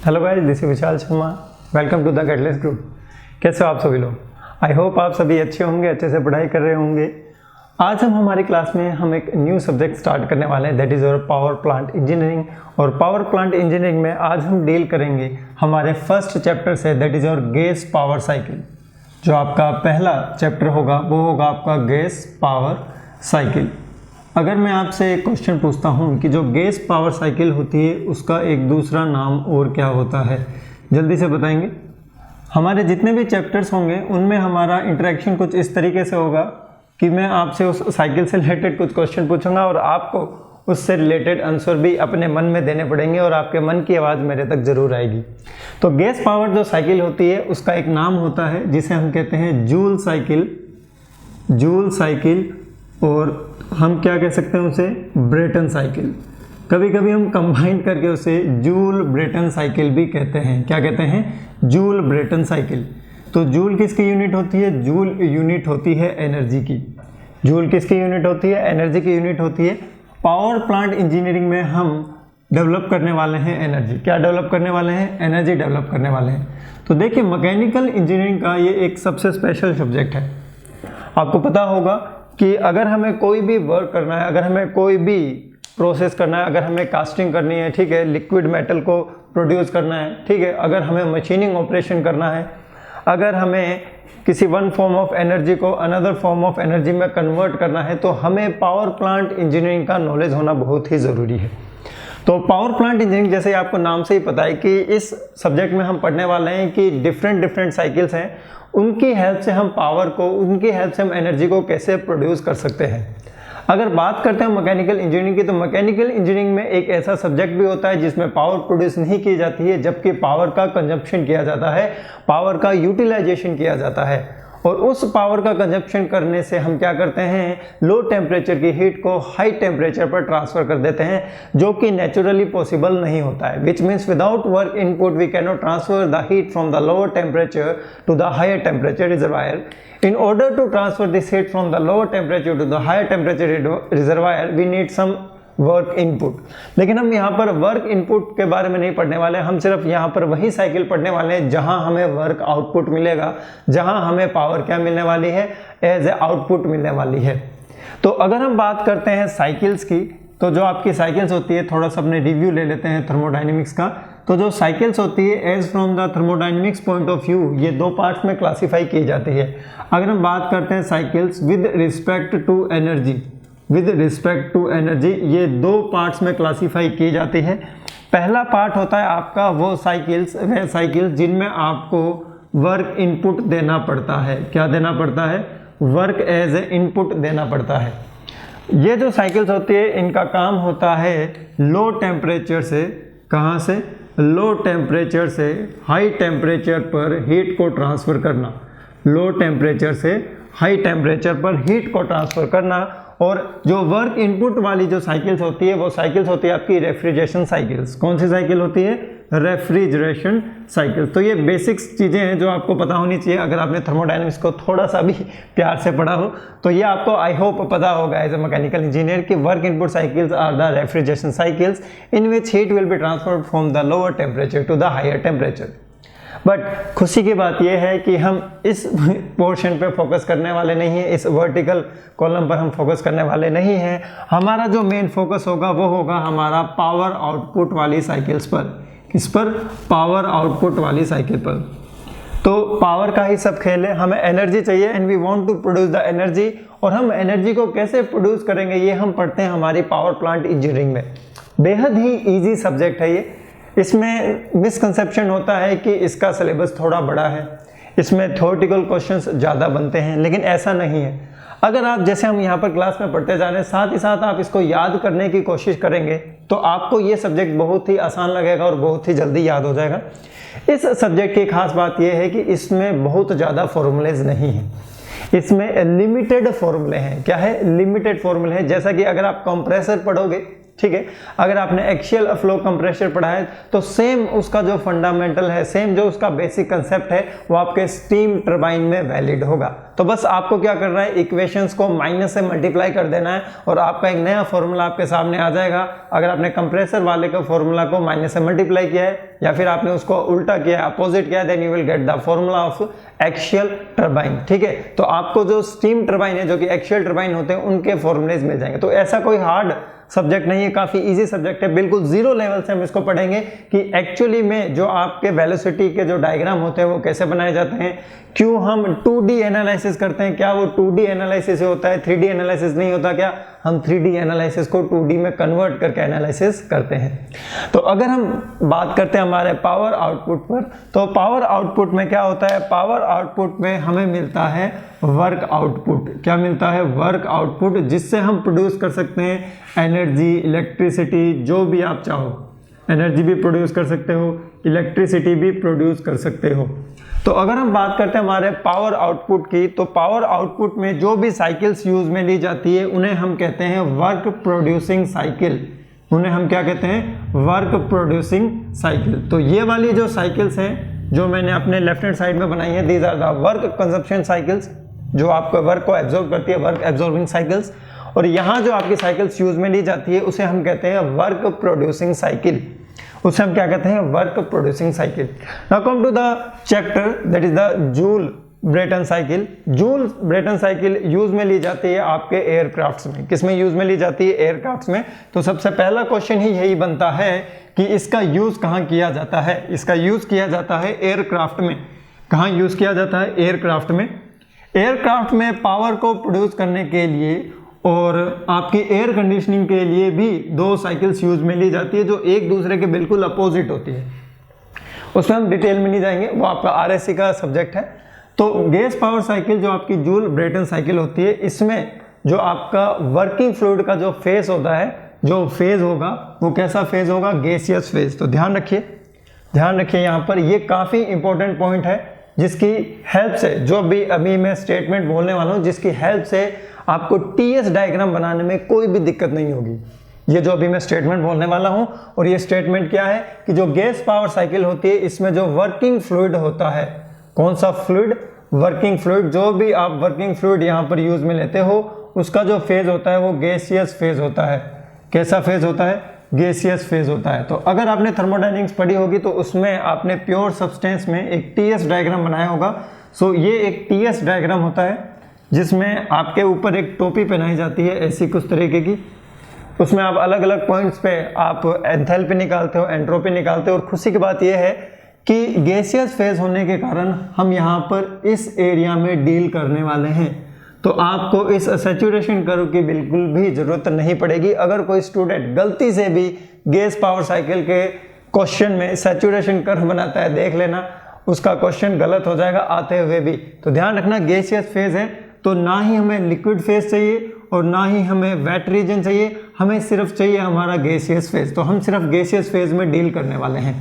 Hello guys, this is Vishal Sharma. Welcome to the catalyst group. कैसे हो आप सभी लोग? आई होप आप सभी अच्छे होंगे, अच्छे से पढ़ाई कर रहे होंगे। आज हमारी क्लास में हम एक न्यू सब्जेक्ट स्टार्ट करने वाले हैं, दैट इज़ और पावर प्लांट इंजीनियरिंग। और पावर प्लांट इंजीनियरिंग में आज हम डील करेंगे हमारे फर्स्ट चैप्टर से, दैट इज़ और गैस पावर साइकिल। जो आपका पहला चैप्टर होगा वो होगा आपका गैस पावर साइकिल। अगर मैं आपसे एक क्वेश्चन पूछता हूँ कि जो गैस पावर साइकिल होती है उसका एक दूसरा नाम और क्या होता है, जल्दी से बताएंगे। हमारे जितने भी चैप्टर्स होंगे उनमें हमारा इंटरेक्शन कुछ इस तरीके से होगा कि मैं आपसे उस साइकिल से रिलेटेड कुछ क्वेश्चन पूछूंगा और आपको उससे रिलेटेड आंसर भी अपने मन में देने पड़ेंगे और आपके मन की आवाज़ मेरे तक ज़रूर आएगी। तो गैस पावर जो साइकिल होती है उसका एक नाम होता है जिसे हम कहते हैं जूल साइकिल। जूल साइकिल, और हम क्या कह सकते हैं उसे, ब्रेटन साइकिल। कभी कभी हम कंबाइन करके उसे जूल ब्रेटन साइकिल भी कहते हैं। क्या कहते हैं? Joule Brayton cycle. तो जूल किसकी यूनिट होती है? जूल यूनिट होती है एनर्जी की। जूल किसकी यूनिट होती है? एनर्जी की यूनिट होती है। पावर प्लांट इंजीनियरिंग में हम डेवलप करने वाले हैं एनर्जी। क्या डेवलप करने वाले हैं? एनर्जी डेवलप करने वाले हैं। तो देखिए, मैकेनिकल इंजीनियरिंग का ये एक सबसे स्पेशल सब्जेक्ट है। आपको पता होगा कि अगर हमें कोई भी वर्क करना है, अगर हमें कोई भी प्रोसेस करना है, अगर हमें कास्टिंग करनी है, ठीक है, लिक्विड मेटल को प्रोड्यूस करना है, ठीक है, अगर हमें मशीनिंग ऑपरेशन करना है, अगर हमें किसी वन फॉर्म ऑफ एनर्जी को अनदर फॉर्म ऑफ एनर्जी में कन्वर्ट करना है, तो हमें पावर प्लांट इंजीनियरिंग का नॉलेज होना बहुत ही ज़रूरी है। तो पावर प्लांट इंजीनियरिंग, जैसे आपको नाम से ही पता है कि इस सब्जेक्ट में हम पढ़ने वाले हैं कि डिफरेंट साइकिल्स हैं, उनकी हेल्प से हम पावर को, उनकी हेल्प से हम एनर्जी को कैसे प्रोड्यूस कर सकते हैं। अगर बात करते हैं मैकेनिकल इंजीनियरिंग की, तो मैकेनिकल इंजीनियरिंग में एक ऐसा सब्जेक्ट भी होता है जिसमें पावर प्रोड्यूस नहीं की जाती है, जबकि पावर का कंजप्शन किया जाता है, पावर का यूटिलाइजेशन किया जाता है। और उस पावर का कंजप्शन करने से हम क्या करते हैं, लो टेम्परेचर की हीट को हाई टेम्परेचर पर ट्रांसफर कर देते हैं, जो कि नेचुरली पॉसिबल नहीं होता है। Which means without work input we can not transfer the heat from the lower temperature to the higher temperature reservoir. In order to transfer this heat from the lower temperature to the higher temperature reservoir, we need some work input. लेकिन हम यहाँ पर work input के बारे में नहीं पढ़ने वाले, हम सिर्फ यहाँ पर वही साइकिल पढ़ने वाले हैं जहाँ हमें वर्क आउटपुट मिलेगा, जहाँ हमें पावर क्या मिलने वाली है, एज ए आउटपुट मिलने वाली है। तो अगर हम बात करते हैं साइकिल्स की, तो जो आपकी साइकिल्स होती है, थोड़ा सा अपने रिव्यू ले लेते हैं थर्मोडाइनमिक्स का। तो जो साइकिल्स होती है as from the thermodynamics point of view, ये दो पार्ट्स में क्लासीफाई की जाती है। अगर हम बात करते हैं cycles with respect to energy, with respect to energy, ये दो पार्ट्स में क्लासीफाई की जाती है। पहला पार्ट होता है आपका वो साइकिल्स जिनमें आपको वर्क इनपुट देना पड़ता है। क्या देना पड़ता है? वर्क एज ए इनपुट देना पड़ता है। ये जो साइकिल्स होती है इनका काम होता है लो टेम्परेचर से, कहाँ से? लो टेम्परेचर से हाई टेम्परेचर पर हीट को ट्रांसफ़र करना। लो टेम्परेचर से हाई टेम्परेचर पर हीट को ट्रांसफ़र करना। और जो वर्क इनपुट वाली जो साइकिल्स होती है वो साइकिल्स होती है आपकी रेफ्रिजरेशन साइकिल्स। कौन सी साइकिल होती है? Refrigeration cycles. तो ये बेसिक्स चीज़ें हैं जो आपको पता होनी चाहिए। अगर आपने थर्मोडायनेमिक्स को थोड़ा सा भी प्यार से पढ़ा हो तो ये आपको आई होप पता होगा एज ए मैकेनिकल इंजीनियर कि work input cycles are the refrigeration cycles in which heat will be transferred from the lower temperature to the higher temperature. But खुशी की बात यह है कि हम इस पोर्शन पे फोकस करने वाले नहीं हैं, इस वर्टिकल कॉलम पर हम फोकस करने वाले नहीं हैं। हमारा जो मेन फोकस होगा वो होगा हमारा पावर आउटपुट वाली साइकिल्स पर। किस पर? पावर आउटपुट वाली साइकिल पर। तो पावर का ही सब खेल है, हमें एनर्जी चाहिए and we want to produce the energy. और हम एनर्जी को कैसे प्रोड्यूस करेंगे ये हम पढ़ते हैं हमारी पावर प्लांट इंजीनियरिंग में। बेहद ही ईजी सब्जेक्ट है ये। इसमें मिसकंसेप्शन होता है कि इसका सिलेबस थोड़ा बड़ा है, इसमें थ्योरेटिकल क्वेश्चंस ज़्यादा बनते हैं, लेकिन ऐसा नहीं है। अगर आप, जैसे हम यहाँ पर क्लास में पढ़ते जा रहे हैं, साथ ही साथ आप इसको याद करने की कोशिश करेंगे तो आपको ये सब्जेक्ट बहुत ही आसान लगेगा और बहुत ही जल्दी याद हो जाएगा। इस सब्जेक्ट की खास बात यह है कि इसमें बहुत ज़्यादा फॉर्मूलेज नहीं हैं, इसमें लिमिटेड फॉर्मूले हैं। क्या है? लिमिटेड फॉर्मूले हैं। जैसा कि अगर आप कंप्रेसर पढ़ोगे ठीक है। अगर आपने एक्सियल फ्लो कंप्रेशर पढ़ा है तो सेम उसका जो फंडामेंटल है, सेम जो उसका बेसिक कंसेप्ट है वो आपके स्टीम टरबाइन में वैलिड होगा। तो बस आपको क्या करना है, इक्वेशंस को माइनस से मल्टीप्लाई कर देना है और आपका एक नया फॉर्मूला आपके सामने आ जाएगा। अगर आपने कंप्रेसर वाले का फॉर्मूला को माइनस से मल्टीप्लाई किया है या फिर आपने उसको उल्टा किया है, अपोजिट किया है, then you will get the formula of axial turbine, ठीक है। तो आपको जो स्टीम टरबाइन है, जो कि एक्सियल टरबाइन होते हैं, उनके फॉर्मूलेज मिल जाएंगे। तो ऐसा कोई हार्ड सब्जेक्ट नहीं है, काफी इजी सब्जेक्ट है, बिल्कुल जीरो लेवल से हम इसको पढ़ेंगे कि एक्चुअली में जो आपके वेलोसिटी के जो डायग्राम होते हैं वो कैसे बनाए जाते हैं, क्यों हम 2D एनालिसिस करते हैं, क्या वो 2D एनालिसिस होता है, 3D एनालिसिस नहीं होता क्या, हम 3D एनालिसिस को 2D में कन्वर्ट करके एनालिसिस करते हैं। तो अगर हम बात करते हैं हमारे पावर आउटपुट पर, तो पावर आउटपुट में क्या होता है, पावर आउटपुट में हमें मिलता है वर्क आउटपुट। क्या मिलता है, वर्क आउटपुट, जिससे हम प्रोड्यूस कर सकते हैं एनर्जी, इलेक्ट्रिसिटी, जो भी आप चाहो, एनर्जी भी प्रोड्यूस कर सकते हो, इलेक्ट्रिसिटी भी प्रोड्यूस कर सकते हो। तो अगर हम बात करते हैं हमारे पावर आउटपुट की, तो पावर आउटपुट में जो भी साइकिल्स यूज में ली जाती है उन्हें हम कहते हैं वर्क प्रोड्यूसिंग साइकिल। उन्हें हम क्या कहते हैं, वर्क प्रोड्यूसिंग साइकिल। तो ये वाली जो साइकिल्स हैं जो मैंने अपने लेफ्ट हैंड साइड में बनाई है, these are the work consumption cycles, जो आपको वर्क को एब्जॉर्ब करती है, वर्क एब्जॉर्बिंग साइकिल्स। और यहाँ जो आपकी साइकिल्स यूज में ली जाती है उसे हम कहते हैं वर्क प्रोड्यूसिंग साइकिल, उसे हम क्या कहते हैं, work producing cycle. Now come to the chapter that is the Joule Brayton cycle. Joule Brayton cycle use में ली जाती है आपके एयरक्राफ्ट्स में। किस में यूज में ली जाती है, एयरक्राफ्ट्स में। तो सबसे पहला क्वेश्चन ही यही बनता है कि इसका यूज कहाँ किया जाता है। इसका यूज किया जाता है एयरक्राफ्ट में। कहाँ यूज किया जाता है, एयरक्राफ्ट में। एयरक्राफ्ट में पावर को प्रोड्यूस करने के लिए और आपकी एयर कंडीशनिंग के लिए भी दो साइकिल्स यूज में ली जाती है जो एक दूसरे के बिल्कुल अपोजिट होती है। उसमें हम डिटेल में नहीं जाएंगे, वो आपका आरएससी का सब्जेक्ट है। तो गैस पावर साइकिल जो आपकी जूल ब्रेटन साइकिल होती है, इसमें जो आपका वर्किंग फ्लूइड का जो फेज होता है, जो फेज होगा वो कैसा फेज होगा, गैसियस फेज। तो ध्यान रखिए यहाँ पर, ये काफ़ी इंपॉर्टेंट पॉइंट है जिसकी हेल्प से, जो भी अभी मैं स्टेटमेंट बोलने वाला हूँ, जिसकी हेल्प से आपको टीएस डायग्राम बनाने में कोई भी दिक्कत नहीं होगी। ये जो अभी मैं स्टेटमेंट बोलने वाला हूं, और ये स्टेटमेंट क्या है कि जो गैस पावर साइकिल होती है इसमें जो वर्किंग फ्लूइड होता है, कौन सा फ्लूइड, वर्किंग फ्लूइड, जो भी आप वर्किंग फ्लूइड यहां पर यूज में लेते हो उसका जो फेज होता है वो गैसियस फेज होता है। कैसा फेज होता है, गैसियस फेज होता है। तो अगर आपने थर्मोडायनेमिक्स पढ़ी होगी तो उसमें आपने प्योर सब्सटेंस में एक टीएस डायग्राम बनाया होगा। सो ये एक टीएस डायग्राम होता है जिसमें आपके ऊपर एक टोपी पहनाई जाती है ऐसी कुछ तरीके की। उसमें आप अलग अलग पॉइंट्स पे आप एंथैल्पी निकालते हो, एंट्रोपी निकालते हो। और खुशी की बात यह है कि गैसियस फेज होने के कारण हम यहाँ पर इस एरिया में डील करने वाले हैं। तो आपको इस सैचुरेशन कर्व की बिल्कुल भी जरूरत नहीं पड़ेगी। अगर कोई स्टूडेंट गलती से भी गैस पावर साइकिल के क्वेश्चन में सैचुरेशन कर्व बनाता है, देख लेना उसका क्वेश्चन गलत हो जाएगा आते हुए भी। तो ध्यान रखना, गैसियस फेज है तो ना ही हमें लिक्विड फेज चाहिए और ना ही हमें वेट रीजन चाहिए, हमें सिर्फ चाहिए हमारा गैसियस फेज। तो हम सिर्फ गैसियस फेज में डील करने वाले हैं।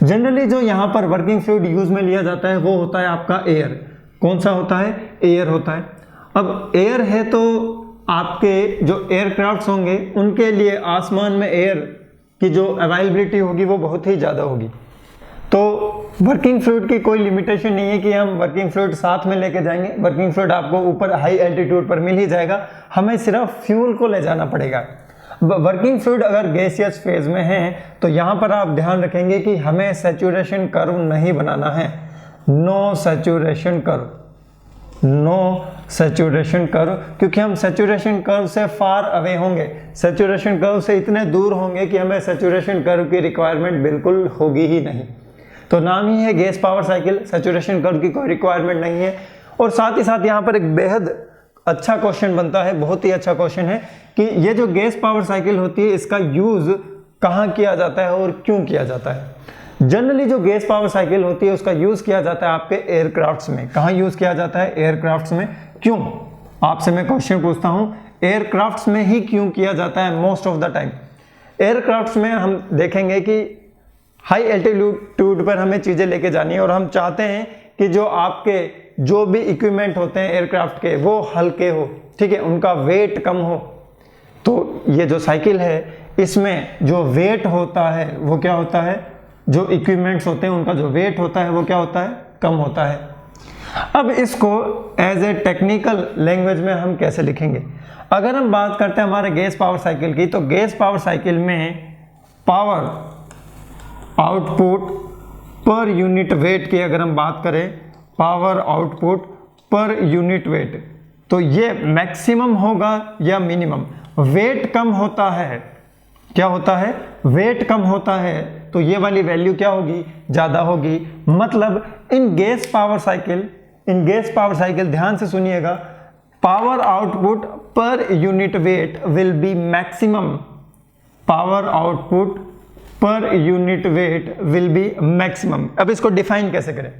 जनरली जो यहाँ पर वर्किंग फ्लूइड यूज में लिया जाता है वो होता है आपका एयर। कौन सा होता है, एयर होता है। अब एयर है तो आपके जो एयरक्राफ्ट्स होंगे उनके लिए आसमान में एयर की जो अवेलेबिलिटी होगी वो बहुत ही ज़्यादा होगी। तो वर्किंग फ्लूइड की कोई लिमिटेशन नहीं है कि हम वर्किंग फ्लूइड साथ में लेके जाएंगे। वर्किंग फ्लूइड आपको ऊपर हाई एल्टीट्यूड पर मिल ही जाएगा, हमें सिर्फ फ्यूल को ले जाना पड़ेगा। वर्किंग फ्लूइड अगर गैसियस फेज में है तो यहाँ पर आप ध्यान रखेंगे कि हमें सैचुरेशन कर्व नहीं बनाना है। No saturation curve, no saturation curve, क्योंकि हम सैचुरेशन कर्व से फार अवे होंगे, सैचुरेशन कर्व से इतने दूर होंगे कि हमें सैचुरेशन कर्व की रिक्वायरमेंट बिल्कुल होगी ही नहीं। तो नाम ही है gas power cycle, saturation curve की कोई रिक्वायरमेंट नहीं है। और साथ ही साथ यहाँ पर एक बेहद अच्छा क्वेश्चन बनता है, बहुत ही अच्छा क्वेश्चन है कि ये जो गैस पावर साइकिल होती है इसका यूज कहाँ किया जाता है और क्यों किया जाता है। जनरली जो गैस पावर साइकिल होती है उसका यूज किया जाता है आपके एयरक्राफ्ट्स में। कहाँ यूज किया जाता है, एयरक्राफ्ट्स में। क्यों, आपसे मैं क्वेश्चन पूछता हूँ, एयरक्राफ्ट्स में ही क्यों किया जाता है most of the time. Aircrafts में हम देखेंगे कि हाई एल्टीट्यूड पर हमें चीज़ें लेके जानी है और हम चाहते हैं कि जो आपके जो भी इक्विपमेंट होते हैं एयरक्राफ्ट के वो हल्के हो, ठीक है, उनका वेट कम हो। तो ये जो साइकिल है इसमें जो वेट होता है वो क्या होता है, जो इक्विपमेंट्स होते हैं उनका जो वेट होता है वो क्या होता है, कम होता है। अब इसको एज ए टेक्निकल लैंग्वेज में हम कैसे लिखेंगे? अगर हम बात करते हैं हमारे गैस पावर साइकिल की, तो गैस पावर साइकिल में power output per unit weight की अगर हम बात करें, power output per unit weight, तो ये मैक्सिमम होगा या मिनिमम? वेट कम होता है, क्या होता है, वेट कम होता है, तो ये वाली वैल्यू क्या होगी, ज़्यादा होगी। मतलब इन गैस पावर साइकिल ध्यान से सुनिएगा, power output per unit weight will be maximum, power output per unit weight will be maximum. अब इसको डिफाइन कैसे करें?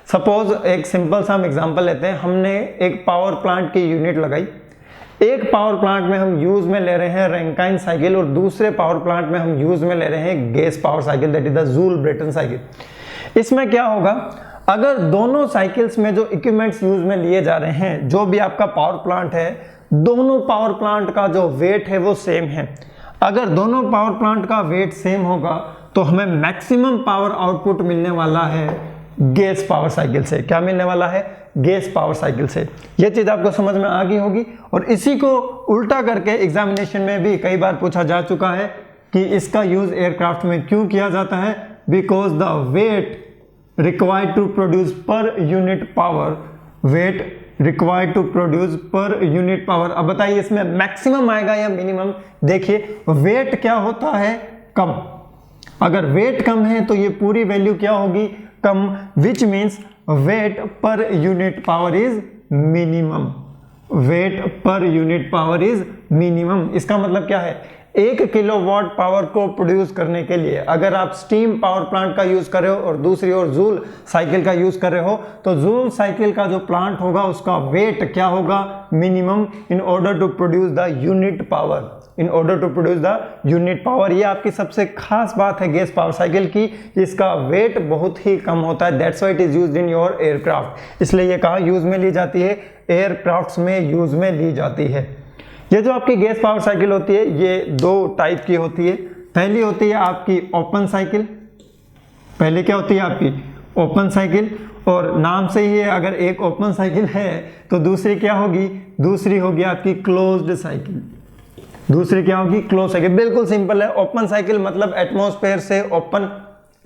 सपोज एक सिंपल सा हम एग्जांपल लेते हैं, हमने एक पावर प्लांट की यूनिट लगाई, एक पावर प्लांट में हम यूज में ले रहे हैं रैंकाइन साइकिल और दूसरे पावर प्लांट में हम यूज में ले रहे हैं gas power cycle, that is the Joule Brayton cycle. इसमें क्या होगा, अगर दोनों साइकिल्स में जो इक्विपमेंट्स यूज में लिए जा रहे हैं, जो भी आपका पावर प्लांट है, दोनों पावर प्लांट का जो वेट है वो सेम है। अगर दोनों पावर प्लांट का वेट सेम होगा तो हमें मैक्सिमम पावर आउटपुट मिलने वाला है गैस पावर साइकिल से। क्या मिलने वाला है? गैस पावर साइकिल से। यह चीज आपको समझ में आ गई होगी। और इसी को उल्टा करके एग्जामिनेशन में भी कई बार पूछा जा चुका है कि इसका यूज एयरक्राफ्ट में क्यों किया जाता है, because the weight required to produce per unit power, weight required to produce per unit power. अब बताइए इसमें मैक्सिमम आएगा या मिनिमम? देखिए वेट क्या होता है, कम। अगर वेट कम है तो ये पूरी वैल्यू क्या होगी, कम, which means weight per unit power is minimum, weight per unit power is minimum. इसका मतलब क्या है, 1 किलोवाट पावर को प्रोड्यूस करने के लिए अगर आप स्टीम पावर प्लांट का यूज कर रहे हो और दूसरी ओर जूल साइकिल का यूज कर रहे हो, तो जूल साइकिल का जो प्लांट होगा उसका वेट क्या होगा, minimum, in order to produce the unit power, in order to produce the unit power. ये आपकी सबसे खास बात है गैस पावर साइकिल की, इसका वेट बहुत ही कम होता है, that's why it is used in your aircraft. इसलिए ये कहाँ यूज में ली जाती है, एयरक्राफ्ट्स में यूज में ली जाती है। ये जो आपकी गैस पावर साइकिल होती है ये 2 टाइप की होती है। पहली होती है आपकी ओपन साइकिल, पहले क्या होती है आपकी ओपन साइकिल, और नाम से ही है अगर एक ओपन साइकिल है तो दूसरी क्या होगी, दूसरी होगी आपकी क्लोज्ड साइकिल। दूसरी क्या होगी, क्लोज साइकिल। बिल्कुल सिंपल है, ओपन साइकिल मतलब एटमॉस्फेयर से ओपन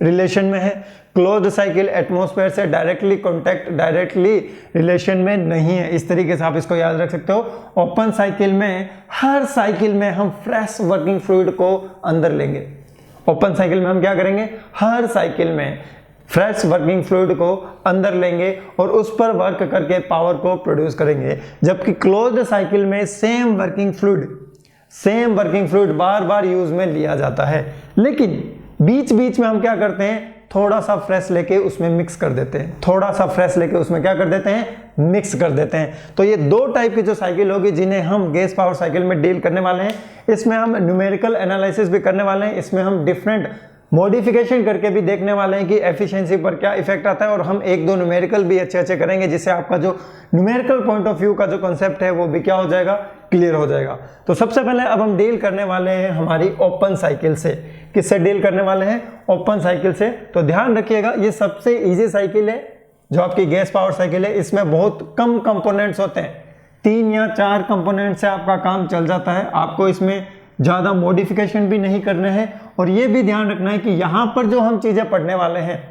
रिलेशन में है, क्लोज्ड साइकिल एटमॉस्फेयर से डायरेक्टली रिलेशन में नहीं है। इस तरीके से आप इसको याद रख सकते हो। ओपन साइकिल में हर साइकिल में हम फ्रेश वर्किंग फ्लूइड को अंदर लेंगे। ओपन साइकिल में हम क्या करेंगे, हर साइकिल में फ्रेश वर्किंग फ्लूइड को अंदर लेंगे और उस पर वर्क करके पावर को प्रोड्यूस करेंगे। जबकि क्लोज्ड साइकिल में सेम वर्किंग फ्लूइड बार बार यूज में लिया जाता है, लेकिन बीच बीच में हम क्या करते हैं, थोड़ा सा फ्रेश लेके उसमें मिक्स कर देते हैं, थोड़ा सा फ्रेश लेके उसमें क्या कर देते हैं, मिक्स कर देते हैं। तो ये 2 टाइप की जो साइकिल होगी जिन्हें हम गैस पावर साइकिल में डील करने वाले हैं। इसमें हम न्यूमेरिकल एनालिसिस भी करने वाले हैं, इसमें हम डिफरेंट मॉडिफिकेशन करके भी देखने वाले हैं कि एफिशिएंसी पर क्या इफेक्ट आता है, और हम 1-2 न्यूमेरिकल भी अच्छे करेंगे जिससे आपका जो न्यूमेरिकल पॉइंट ऑफ व्यू का जो कॉन्सेप्ट है वो भी क्या हो जाएगा, क्लियर हो जाएगा। तो सबसे पहले अब हम डील करने वाले हैं हमारी ओपन साइकिल से। किससे डील करने वाले हैं, ओपन साइकिल से। तो ध्यान रखिएगा ये सबसे ईजी साइकिल है जो आपकी गैस पावर साइकिल है। इसमें बहुत कम कंपोनेंट्स होते हैं, 3 या 4 कंपोनेंट से आपका काम चल जाता है। आपको इसमें ज़्यादा मॉडिफिकेशन भी नहीं करने हैं, और ये भी ध्यान रखना है कि यहाँ पर जो हम चीज़ें पढ़ने वाले हैं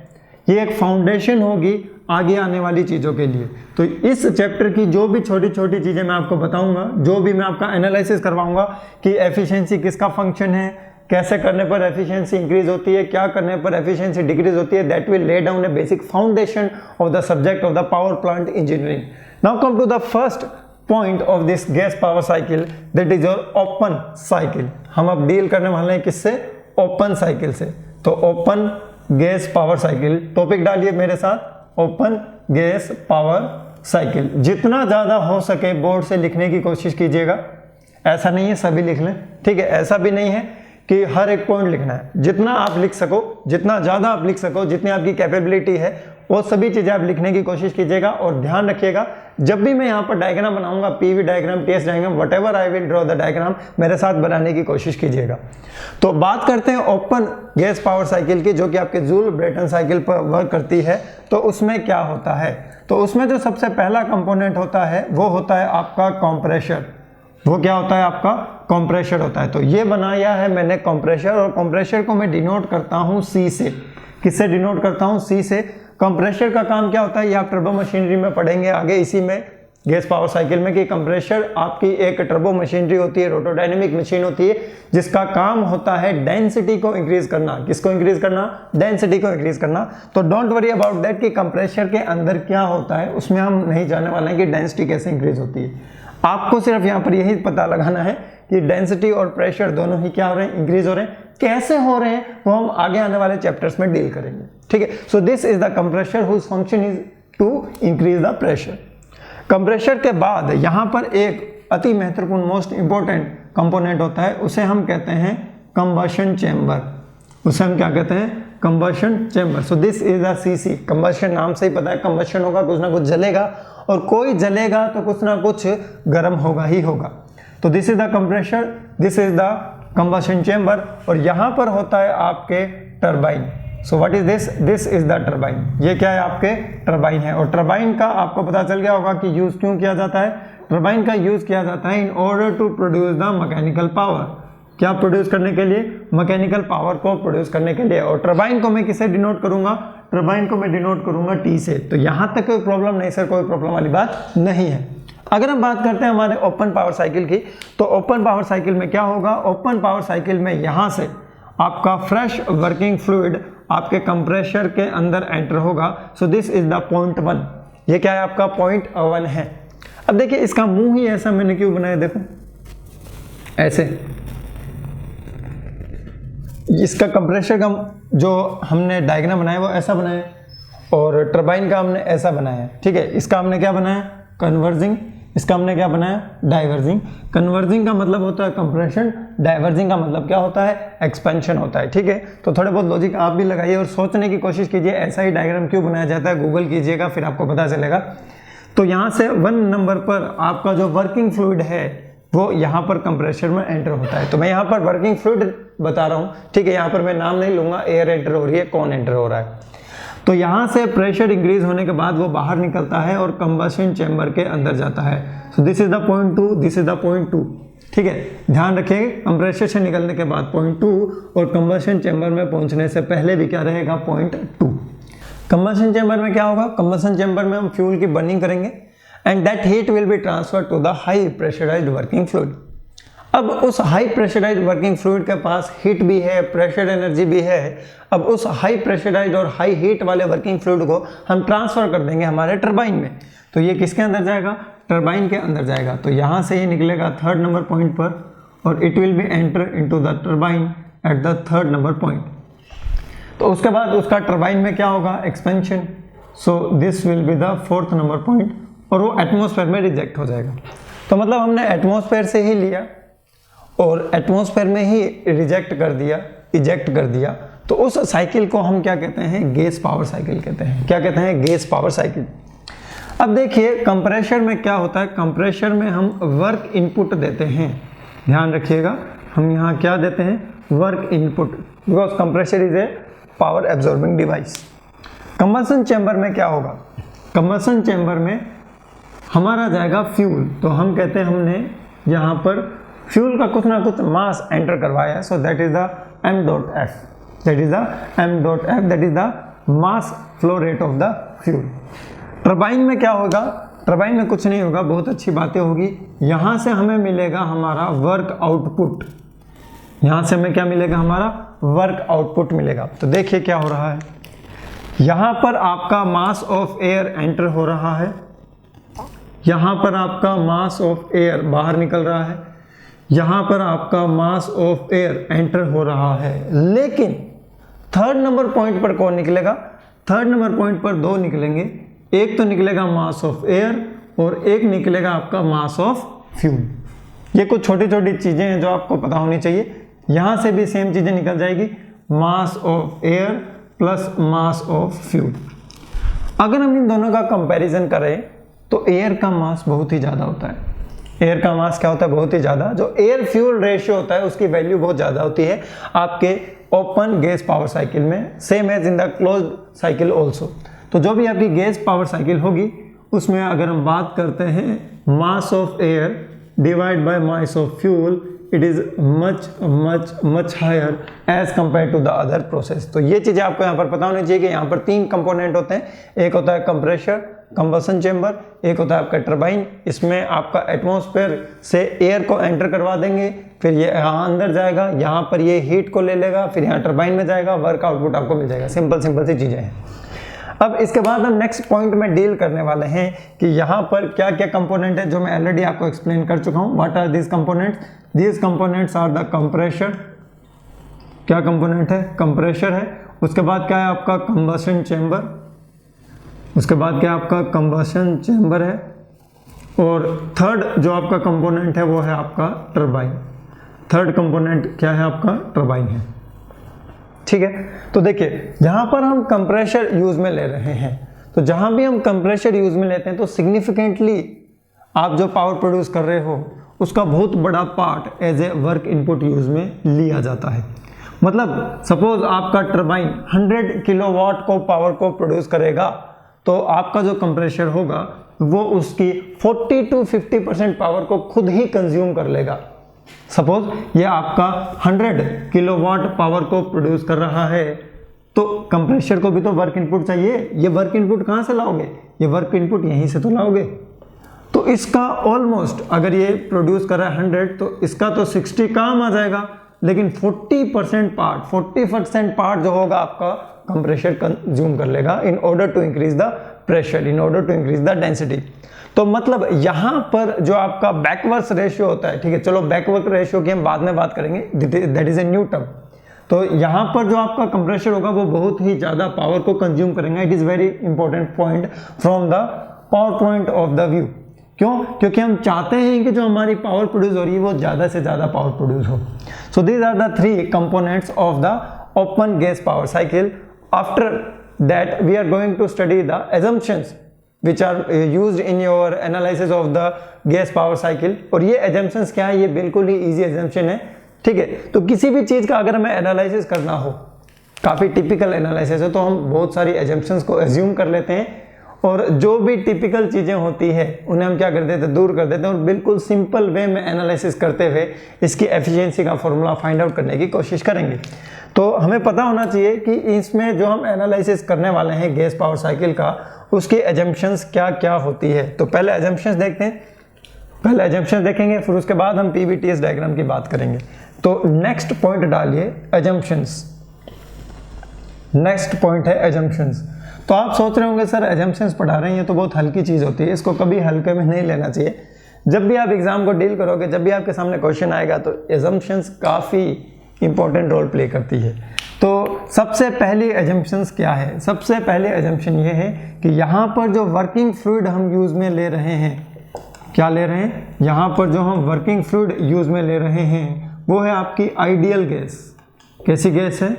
ये एक फाउंडेशन होगी आगे आने वाली चीज़ों के लिए। तो इस चैप्टर की जो भी छोटी छोटी चीज़ें मैं आपको बताऊंगा, जो भी मैं आपका एनालिसिस करवाऊंगा कि एफिशिएंसी किसका फंक्शन है, कैसे करने पर एफिशिएंसी इंक्रीज होती है, क्या करने पर एफिशिएंसी डिक्रीज होती है, that will lay down a basic foundation of the subject of the power plant engineering. Now come to the first point of this gas power cycle, that is your open cycle. हम अब deal करने वाले हैं किससे, open cycle से। तो open gas power cycle, topic डालिए मेरे साथ, ओपन गैस पावर साइकिल। जितना ज़्यादा हो सके बोर्ड से लिखने की कोशिश कीजिएगा, ऐसा नहीं है सभी लिख लें, ठीक है, ऐसा भी नहीं है कि हर एक पॉइंट लिखना है। जितना आप लिख सको, जितना ज़्यादा आप लिख सको, जितनी आपकी कैपेबिलिटी है वो सभी चीज़ें आप लिखने की कोशिश कीजिएगा। और ध्यान रखिएगा, जब भी मैं यहाँ पर डायग्राम बनाऊंगा, PV diagram, TS diagram, whatever I will draw the diagram, मेरे साथ बनाने की कोशिश कीजिएगा। तो बात करते हैं ओपन गैस पावर साइकिल की, जो कि आपके जूल ब्रेटन साइकिल पर वर्क करती है। तो उसमें क्या होता है, तो उसमें जो सबसे पहला कंपोनेंट होता है वो होता है आपका कंप्रेशर। वो क्या होता है, आपका कंप्रेशर होता है। तो ये बनाया है मैंने कंप्रेशर, और कंप्रेशर को मैं डिनोट करता हूँ सी से। किससे डिनोट करता हूँ, सी से। कंप्रेशर का काम क्या होता है, ये आप टर्बो मशीनरी में पढ़ेंगे आगे इसी में गैस पावर साइकिल में, कि कंप्रेशर आपकी एक टर्बो मशीनरी होती है, रोटोडायनेमिक मशीन होती है, जिसका काम होता है डेंसिटी को इंक्रीज करना। किसको इंक्रीज करना, डेंसिटी को इंक्रीज करना। तो डोंट वरी अबाउट दैट कि कंप्रेशर के अंदर क्या होता है, उसमें हम नहीं जानने वाले हैं कि डेंसिटी कैसे इंक्रीज होती है। आपको सिर्फ यहाँ पर यही पता लगाना है कि डेंसिटी और प्रेशर दोनों ही क्या हो रहे हैं, इंक्रीज हो रहे हैं। कैसे हो रहे हैं वो हम आगे आने वाले चैप्टर्स में डील करेंगे, ठीक है। So this is the compressor whose function is to increase the pressure. Compressor के बाद यहाँ पर एक अति महत्वपूर्ण मोस्ट इंपॉर्टेंट कंपोनेंट होता है, उसे हम कहते हैं कंबशन चेम्बर। उसे हम क्या कहते हैं, combustion chamber. So this is the CC. Combustion नाम से ही पता है, कंबशन होगा, कुछ ना कुछ जलेगा, और कोई जलेगा तो कुछ ना कुछ गर्म होगा ही होगा। तो this is the compressor, this is the combustion chamber. और यहाँ पर होता है आपके turbine. So what is this, this is the turbine. ये क्या है, आपके टरबाइन है। और टरबाइन का आपको पता चल गया होगा कि यूज क्यों किया जाता है। टरबाइन का यूज किया जाता है in order to produce the mechanical power. क्या प्रोड्यूस करने के लिए, मैकेनिकल पावर को प्रोड्यूस करने के लिए। और टरबाइन को मैं किसे डिनोट करूंगा, टरबाइन को मैं डिनोट करूंगा टी से। तो यहां तक कोई प्रॉब्लम नहीं सर, कोई प्रॉब्लम वाली बात नहीं है। अगर हम बात करते हैं हमारे ओपन पावर साइकिल की, तो ओपन पावर साइकिल में क्या होगा, ओपन पावर साइकिल में यहां से आपका फ्रेश वर्किंग फ्लूइड आपके कंप्रेशर के अंदर एंटर होगा। So this is the point 1। ये क्या है, आपका पॉइंट 1 है। अब देखिए इसका मुंह ही ऐसा मैंने क्यों बनाया, देखो ऐसे। इसका कंप्रेशर का जो हमने डायग्राम बनाया वो ऐसा बनाया है, और टरबाइन का हमने ऐसा बनाया है, ठीक है। इसका हमने क्या बनाया, कन्वर्जिंग। इसका हमने क्या बनाया, डाइवर्जिंग। कन्वर्जिंग का मतलब होता है कंप्रेशन, डाइवर्जिंग का मतलब क्या होता है, एक्सपेंशन होता है, ठीक है। तो थोड़े बहुत लॉजिक आप भी लगाइए और सोचने की कोशिश कीजिए ऐसा ही डायग्राम क्यों बनाया जाता है, गूगल कीजिएगा फिर आपको पता चलेगा। तो यहाँ से 1 नंबर पर आपका जो वर्किंग फ्लूइड है वो यहाँ पर कंप्रेशर में एंटर होता है। तो मैं यहाँ पर वर्किंग फ्लूइड बता रहा हूँ, ठीक है। यहाँ पर मैं नाम नहीं लूंगा, एयर एंटर हो रही है, कौन एंटर हो रहा है। तो यहाँ से प्रेशर इंक्रीज होने के बाद वो बाहर निकलता है और कंबशन चैम्बर के अंदर जाता है। So this is the point 2, this is the point 2, ठीक है। ध्यान रखिए, कंप्रेशर से निकलने के बाद पॉइंट 2 और कंबशन चैम्बर में पहुंचने से पहले भी क्या रहेगा, पॉइंट 2। कंबशन चैम्बर में क्या होगा, कंबशन चैम्बर में हम फ्यूल की बर्निंग करेंगे and that heat will be transfer to the high pressurized working fluid. अब उस हाई प्रेशराइज्ड वर्किंग फ्लूइड के पास हीट भी है, प्रेशर एनर्जी भी है। अब उस हाई प्रेशराइज्ड और हाई हीट वाले वर्किंग फ्लूइड को हम ट्रांसफर कर देंगे हमारे टरबाइन में। तो ये किसके अंदर जाएगा, टरबाइन के अंदर जाएगा। तो यहाँ से ये निकलेगा 3rd नंबर पॉइंट पर, और it will be enter into the turbine at the 3rd number point. तो उसके बाद उसका टरबाइन में क्या होगा, expansion. So this will be the 4th number point, और वो एटमॉस्फेयर में रिजेक्ट हो जाएगा। तो मतलब हमने एटमॉस्फेयर से ही लिया और एटमॉस्फेयर में ही रिजेक्ट कर दिया, इजेक्ट कर दिया। तो उस साइकिल को हम क्या कहते हैं, गैस पावर साइकिल कहते हैं। क्या कहते हैं, गैस पावर साइकिल। अब देखिए कंप्रेशर में क्या होता है, कंप्रेशर में हम वर्क इनपुट देते हैं। ध्यान रखिएगा, हम यहाँ क्या देते हैं, work input, because compressor is a power absorbing device. Combustion chamber में क्या होगा, कंबशन चैम्बर में हमारा जाएगा फ्यूल। तो हम कहते हैं हमने यहाँ पर फ्यूल का कुछ ना कुछ मास एंटर करवाया है। So that is the m.f, that is the m.f, that is the mass flow rate of the fuel. Turbine में क्या होगा, टरबाइन में कुछ नहीं होगा, बहुत अच्छी बातें होगी। यहाँ से हमें मिलेगा हमारा वर्क आउटपुट। यहाँ से हमें क्या मिलेगा, हमारा वर्क आउटपुट मिलेगा। तो देखिए क्या हो रहा है, यहाँ पर आपका मास ऑफ एयर एंटर हो रहा है, यहाँ पर आपका मास ऑफ एयर बाहर निकल रहा है, यहाँ पर आपका मास ऑफ एयर एंटर हो रहा है। लेकिन 3rd नंबर पॉइंट पर कौन निकलेगा, 3rd नंबर पॉइंट पर 2 निकलेंगे। एक तो निकलेगा मास ऑफ एयर और एक निकलेगा आपका मास ऑफ फ्यूल। ये कुछ छोटी छोटी चीज़ें हैं जो आपको पता होनी चाहिए। यहाँ से भी सेम चीज़ें निकल जाएगी, मास of air plus mass of fuel. अगर हम इन दोनों का कंपैरिजन करें तो एयर का मास बहुत ही ज़्यादा होता है। एयर का मास क्या होता है? बहुत ही ज़्यादा। जो एयर फ्यूल रेशियो होता है उसकी वैल्यू बहुत ज़्यादा होती है आपके ओपन गैस पावर साइकिल में, same as in the closed cycle also. तो जो भी आपकी गैस पावर साइकिल होगी उसमें अगर हम बात करते हैं mass of air divide by mass of fuel, it is much higher as compare to the other process. तो ये चीज़ें आपको यहाँ पर पता होनी चाहिए कि यहाँ पर 3 कंपोनेंट होते हैं। एक होता है कंप्रेशर, कंबसन चेंबर, एक होता है आपका टरबाइन। इसमें आपका एटमॉस्फेयर से एयर को एंटर करवा देंगे, फिर ये यहाँ अंदर जाएगा, यहाँ पर ये हीट को ले लेगा, फिर यहाँ टरबाइन में जाएगा, वर्क आउटपुट आपको मिल जाएगा। सिंपल सी चीज़ें हैं। अब इसके बाद हम नेक्स्ट पॉइंट में डील करने वाले हैं कि यहाँ पर क्या क्या कंपोनेंट है, जो मैं ऑलरेडी आपको एक्सप्लेन कर चुका हूँ। What are this components? These components are the compressor. क्या कंपोनेंट है? कंप्रेशर है। उसके बाद क्या है आपका कंबशन चेंबर। उसके बाद क्या आपका कंबशन चेंबर है। और थर्ड जो आपका कंपोनेंट है वो है आपका टरबाइन। थर्ड कंपोनेंट क्या है? आपका टरबाइन है। ठीक है, तो देखिए जहाँ पर हम कंप्रेशर यूज में ले रहे हैं, तो जहाँ भी हम कंप्रेशर यूज में लेते हैं तो सिग्निफिकेंटली आप जो पावर प्रोड्यूस कर रहे हो उसका बहुत बड़ा part as a work input use में लिया जाता है। मतलब सपोज आपका टरबाइन 100 किलोवाट को पावर को प्रोड्यूस करेगा, तो आपका जो कंप्रेशर होगा वो उसकी 40 to 50% पावर को खुद ही कंज्यूम कर लेगा। सपोज ये आपका 100 किलोवाट पावर को प्रोड्यूस कर रहा है, तो कंप्रेशर को भी तो वर्क इनपुट चाहिए। ये वर्क इनपुट कहाँ से लाओगे? ये वर्क इनपुट यहीं से तो लाओगे। तो इसका ऑलमोस्ट अगर ये प्रोड्यूस कर रहा है 100, तो इसका तो 60 काम आ जाएगा, लेकिन 40% पार्ट जो होगा आपका कंप्रेशर कंज्यूम कर लेगा in order to increase the pressure, in order to increase the density. तो मतलब यहाँ पर जो आपका बैकवर्स रेशियो होता है, ठीक है, चलो बैकवर्क रेशियो की हम बाद में बात करेंगे, that is a new term. तो यहाँ पर जो आपका कंप्रेशर होगा वो बहुत ही ज़्यादा पावर को कंज्यूम करेंगे। It is very important point from the power point of the view. क्यों? क्योंकि हम चाहते हैं कि जो हमारी पावर प्रोड्यूस हो रही है वो ज़्यादा से ज़्यादा पावर प्रोड्यूस हो। So these are the 3 components of the open gas power cycle. After that we are going to study the assumptions which are used in your analysis of the gas power cycle। और ये assumptions क्या है? ये बिल्कुल ही easy assumption है, ठीक है। तो किसी भी चीज़ का अगर हमें एनालिसिस करना हो, काफ़ी टिपिकल एनालिसिस है, तो हम बहुत सारी assumptions को assume कर लेते हैं, और जो भी टिपिकल चीज़ें होती है उन्हें हम क्या कर देते हैं? दूर कर देते हैं, और बिल्कुल सिंपल वे में एनालिसिस करते हुए इसकी एफिशिएंसी का फॉर्मूला फाइंड आउट करने की कोशिश करेंगे। तो हमें पता होना चाहिए कि इसमें जो हम एनालिसिस करने वाले हैं गैस पावर साइकिल का, उसकी एजम्पशंस क्या क्या होती है। तो पहले एजम्पशंस देखते हैं, पहले एजम्पशंस देखेंगे, फिर उसके बाद हम पीवीटीएस डायग्राम की बात करेंगे। तो नेक्स्ट पॉइंट डालिए एजम्पशंस। नेक्स्ट पॉइंट है एजम्पशंस। तो आप सोच रहे होंगे सर एजम्पशंस पढ़ा रहे हैं तो बहुत हल्की चीज़ होती है, इसको कभी हल्के में नहीं लेना चाहिए। जब भी आप एग्जाम को डील करोगे, जब भी आपके सामने क्वेश्चन आएगा, तो एजम्पशंस काफ़ी इंपॉर्टेंट रोल प्ले करती है। तो सबसे पहली एजम्पशंस क्या है? सबसे पहले एजम्पशन ये है कि यहाँ पर जो वर्किंग फ्लूइड हम यूज़ में ले रहे हैं, क्या ले रहे हैं? यहाँ पर जो हम वर्किंग फ्लूइड यूज़ में ले रहे हैं वो है आपकी आइडियल गैस। कैसी गैस है?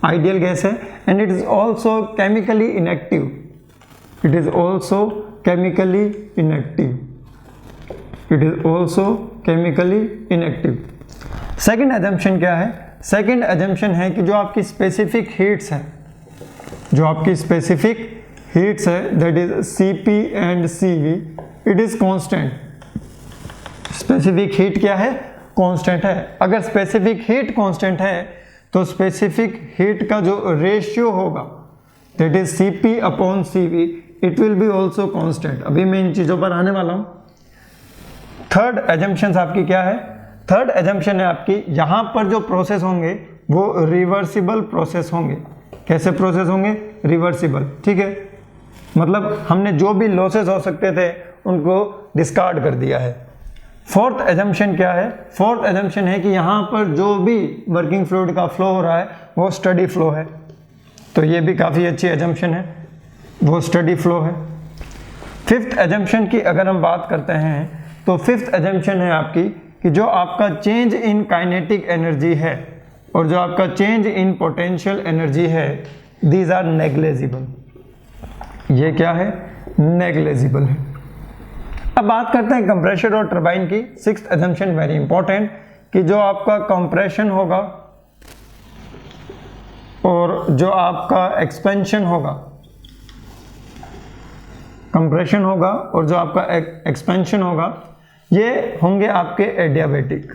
आइडियल गैस है। And it is also chemically inactive. It is also chemically inactive. It is also chemically inactive. Second assumption क्या है? सेकेंड एजम्पशन है कि जो आपकी स्पेसिफिक हीट्स है, जो आपकी स्पेसिफिक हीट्स है, that is Cp and Cv, it is constant. Specific heat क्या है? कांस्टेंट है। अगर स्पेसिफिक हीट कांस्टेंट है तो स्पेसिफिक हीट का जो रेशियो होगा, that is Cp upon Cv, it will be also constant. अभी मैं इन चीज़ों पर आने वाला हूँ। थर्ड एजम्पशन आपकी क्या है? थर्ड एजम्पशन है आपकी, यहाँ पर जो प्रोसेस होंगे वो रिवर्सिबल प्रोसेस होंगे। कैसे प्रोसेस होंगे? रिवर्सिबल, ठीक है। मतलब हमने जो भी लॉसेस हो सकते थे उनको डिस्कार्ड कर दिया है। फोर्थ एजम्पशन क्या है? फोर्थ एजम्पशन है कि यहाँ पर जो भी वर्किंग फ्लूइड का फ्लो हो रहा है वो स्टडी फ्लो है। तो ये भी काफ़ी अच्छी एजम्पशन है, वो स्टडी फ्लो है। फिफ्थ एजम्पशन की अगर हम बात करते हैं तो फिफ्थ एजम्पशन है आपकी कि जो आपका चेंज इन काइनेटिक एनर्जी है और जो आपका चेंज इन पोटेंशियल एनर्जी है, दीज आर नेग्लेजिबल। ये क्या है, नेग्लिजिबल है। अब बात करते हैं कंप्रेशर और टरबाइन की। सिक्स्थ अजम्पशन वेरी इंपॉर्टेंट, कि जो आपका कंप्रेशन होगा और जो आपका एक्सपेंशन होगा, कंप्रेशन होगा और जो आपका एक्सपेंशन होगा, ये होंगे आपके एडियाबैटिक।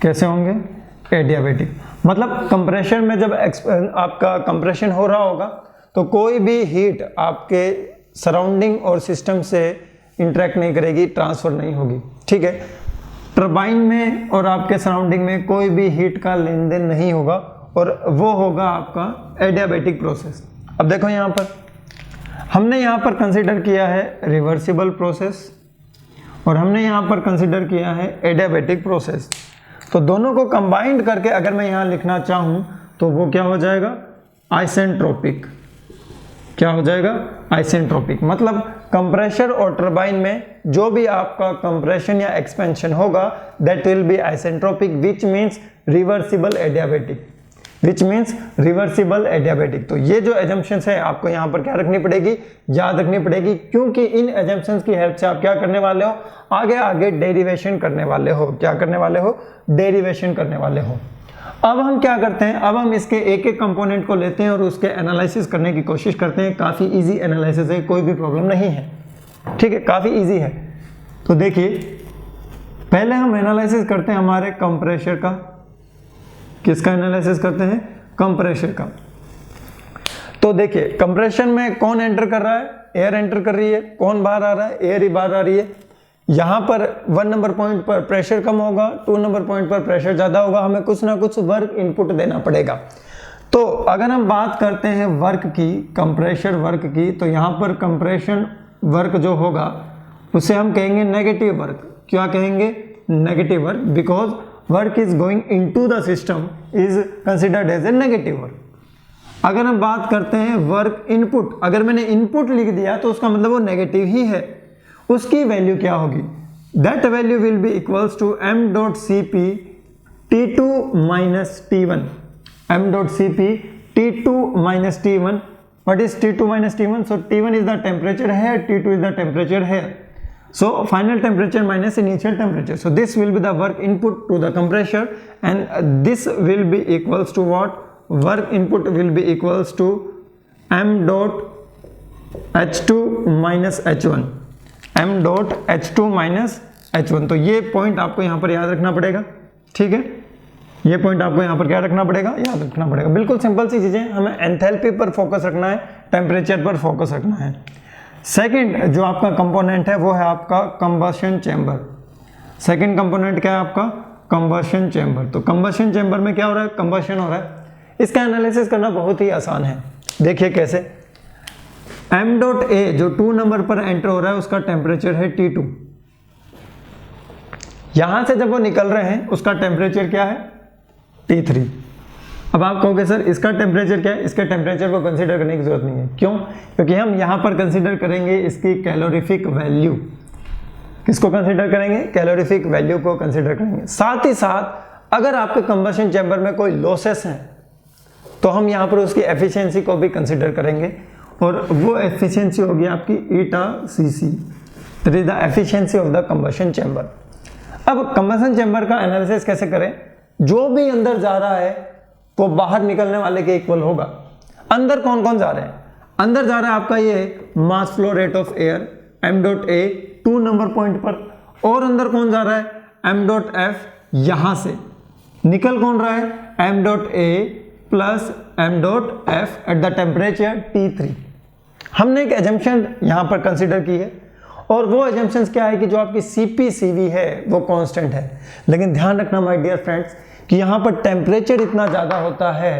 कैसे होंगे, एडियाबैटिक। मतलब कंप्रेशन में जब आपका कंप्रेशन हो रहा होगा तो कोई भी हीट आपके सराउंडिंग और सिस्टम से इंटरेक्ट नहीं करेगी, ट्रांसफर नहीं होगी, ठीक है। टरबाइन में और आपके सराउंडिंग में कोई भी हीट का लेन देन नहीं होगा और वो होगा आपका एडियाबैटिक प्रोसेस। अब देखो यहाँ पर हमने यहाँ पर कंसिडर किया है रिवर्सिबल प्रोसेस और हमने यहाँ पर कंसिडर किया है एडियाबैटिक प्रोसेस। तो दोनों को कंबाइंड करके अगर मैं यहाँ लिखना चाहूँ तो वो क्या हो जाएगा, आइसेंट्रोपिक। क्या हो जाएगा, आइसेंट्रोपिक। मतलब कंप्रेशर और टरबाइन में जो भी आपका कंप्रेशन या एक्सपेंशन होगा that will be isentropic, which means reversible adiabatic, which means reversible adiabatic. तो ये जो एजम्पशंस है आपको यहाँ पर क्या रखनी पड़ेगी, याद रखनी पड़ेगी, क्योंकि इन एजम्पशंस की हेल्प से आप क्या करने वाले हो, आगे आगे डेरिवेशन करने वाले हो। क्या करने वाले हो, डेरिवेशन करने वाले हो। अब हम क्या करते हैं, अब हम इसके एक एक कंपोनेंट को लेते हैं और उसके एनालिसिस करने की कोशिश करते हैं। काफ़ी इजी एनालिसिस है, कोई भी प्रॉब्लम नहीं है, ठीक है, काफ़ी इजी है। तो देखिए पहले हम एनालिसिस करते हैं हमारे कंप्रेशर का। किसका एनालिसिस करते हैं, कंप्रेशर का। तो देखिए कंप्रेशन में कौन एंटर कर रहा है, एयर एंटर कर रही है। कौन बाहर आ रहा है, एयर ही बाहर आ रही है। यहाँ पर 1 नंबर पॉइंट पर प्रेशर कम होगा, 2 नंबर पॉइंट पर प्रेशर ज़्यादा होगा, हमें कुछ ना कुछ वर्क इनपुट देना पड़ेगा। तो अगर हम बात करते हैं वर्क की, कंप्रेशर वर्क की, तो यहाँ पर कंप्रेशन वर्क जो होगा उसे हम कहेंगे नेगेटिव वर्क। क्या कहेंगे, negative work, because work is going into the system is considered as a negative work. अगर हम बात करते हैं वर्क इनपुट, अगर मैंने इनपुट लिख दिया तो उसका मतलब वो नेगेटिव ही है। उसकी वैल्यू क्या होगी, that value will be equals to m dot Cp T2 minus T1, m dot Cp T2 minus T1. What is T2 minus T1? So T1 is the temperature here, T2 is the temperature here. So final temperature minus initial temperature. So this will be the work input to the compressor, and this will be equals to what? Work input will be equals to m dot H2 minus H1. m dot H2 minus H1. तो ये point आपको यहाँ पर याद रखना पड़ेगा, ठीक है। ये पॉइंट आपको यहाँ पर क्या रखना पड़ेगा, याद रखना पड़ेगा। बिल्कुल सिंपल सी चीज़ें, हमें एंथैल्पी पर फोकस रखना है, टेम्परेचर पर फोकस रखना है। सेकंड जो आपका कंपोनेंट है वो है आपका कंबशन चैम्बर। सेकंड कंपोनेंट क्या है आपका, कंबशन चैम्बर। तो कंबशन चैम्बर में क्या हो रहा है, कंबशन हो रहा है। इसका एनालिसिस करना बहुत ही आसान है। देखिए कैसे, m डॉट A जो 2 नंबर पर एंटर हो रहा है उसका टेम्परेचर है T2। यहां से जब वो निकल रहे हैं उसका टेम्परेचर क्या है, T3। अब आप कहोगे सर इसका टेम्परेचर क्या है, इसके टेम्परेचर को कंसीडर करने की जरूरत नहीं है। क्यों, क्योंकि हम यहां पर कंसीडर करेंगे इसकी कैलोरीफिक वैल्यू। किसको कंसीडर करेंगे, कैलोरीफिक वैल्यू को कंसीडर करेंगे। साथ ही साथ अगर आपके कंबशन चैम्बर में कोई लॉसेस हैं तो हम यहां पर उसकी एफिशिएंसी को भी कंसीडर करेंगे, और वो एफिशिएंसी होगी आपकी ईटा Cc, that is the efficiency of the combustion chamber. अब कंबशन चैम्बर का एनालिसिस कैसे करें, जो भी अंदर जा रहा है वो बाहर निकलने वाले के इक्वल होगा। अंदर कौन कौन जा रहे हैं, अंदर जा रहा है आपका ये mass flow rate of air m dot A 2 number point पर, और अंदर कौन जा रहा है m डॉट F। यहां से निकल कौन रहा है m dot A plus m dot F at the temperature T3। हमने एक एजम्पशन यहां पर कंसिडर की है, और वो एजम्पशन क्या है कि जो आपकी CP/Cv है वो कांस्टेंट है। लेकिन ध्यान रखना माय डियर फ्रेंड्स कि यहाँ पर टेम्परेचर इतना ज़्यादा होता है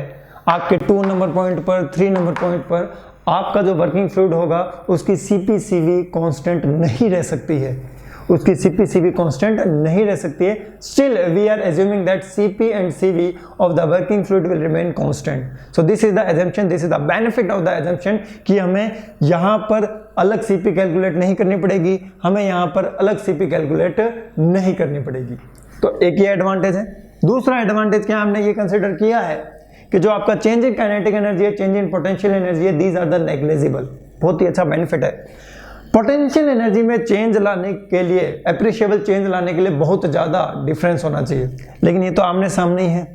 आपके 2 नंबर पॉइंट पर, 3 नंबर पॉइंट पर, आपका जो वर्किंग फ्लूइड होगा उसकी CP/Cv कांस्टेंट नहीं रह सकती है, उसकी CP/Cv कांस्टेंट नहीं रह सकती है। Still we are assuming that Cp and Cv of the working fluid will remain constant. So this is the assumption, this is the benefit of the assumption कि हमें यहाँ पर अलग Cp कैलकुलेट नहीं करनी पड़ेगी, हमें यहाँ पर अलग Cp कैलकुलेट नहीं करनी पड़ेगी। तो एक ये एडवांटेज है। दूसरा एडवांटेज क्या हमने ये कंसिडर किया है कि जो आपका चेंज इन काइनेटिक एनर्जी है, चेंज इन पोटेंशियल एनर्जी है, दीज आर द नेग्लिजिबल। बहुत ही अच्छा बेनिफिट है। पोटेंशियल एनर्जी में चेंज लाने के लिए, अप्रिशिएबल चेंज लाने के लिए बहुत ज़्यादा डिफरेंस होना चाहिए, लेकिन ये तो आमने सामने ही है,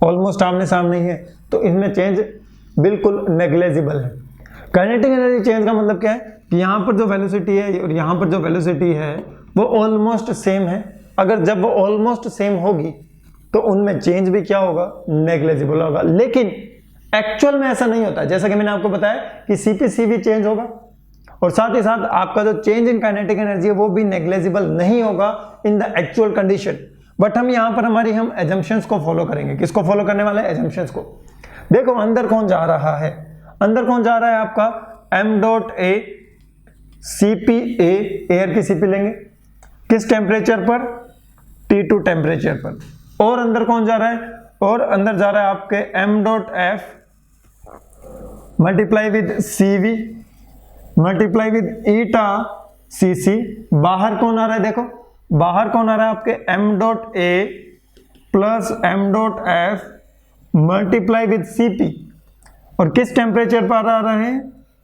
ऑलमोस्ट आमने सामने ही है, तो इसमें चेंज बिल्कुल नेग्लेजिबल है। काइनेटिक एनर्जी चेंज का मतलब क्या है कि यहाँ पर जो वेलोसिटी है और यहाँ पर जो वेलोसिटी है वो ऑलमोस्ट सेम है। अगर जब वो ऑलमोस्ट सेम होगी तो उनमें चेंज भी क्या होगा, नेग्लेजिबल होगा। लेकिन एक्चुअल में ऐसा नहीं होता, जैसा कि मैंने आपको बताया कि सीपीसी भी चेंज होगा और साथ ही साथ आपका जो चेंज इन काइनेटिक एनर्जी है वो भी नेग्लेजिबल नहीं होगा in the actual condition. But हम यहाँ पर हम एजम्पशंस को फॉलो करेंगे। किसको फॉलो करने वाले हैं? एजम्पशंस को। देखो अंदर कौन जा रहा है, अंदर कौन जा रहा है आपका m dot a Cp A, air की Cp लेंगे किस टेम्परेचर पर, T2 टेम्परेचर पर। और अंदर कौन जा रहा है, और अंदर जा रहा है आपके m dot F multiply with Cv multiply with eta Cc। बाहर कौन आ रहा है, देखो बाहर कौन आ रहा है आपके m dot A plus m dot F multiply with Cp। और किस टेम्परेचर पर आ रहे हैं,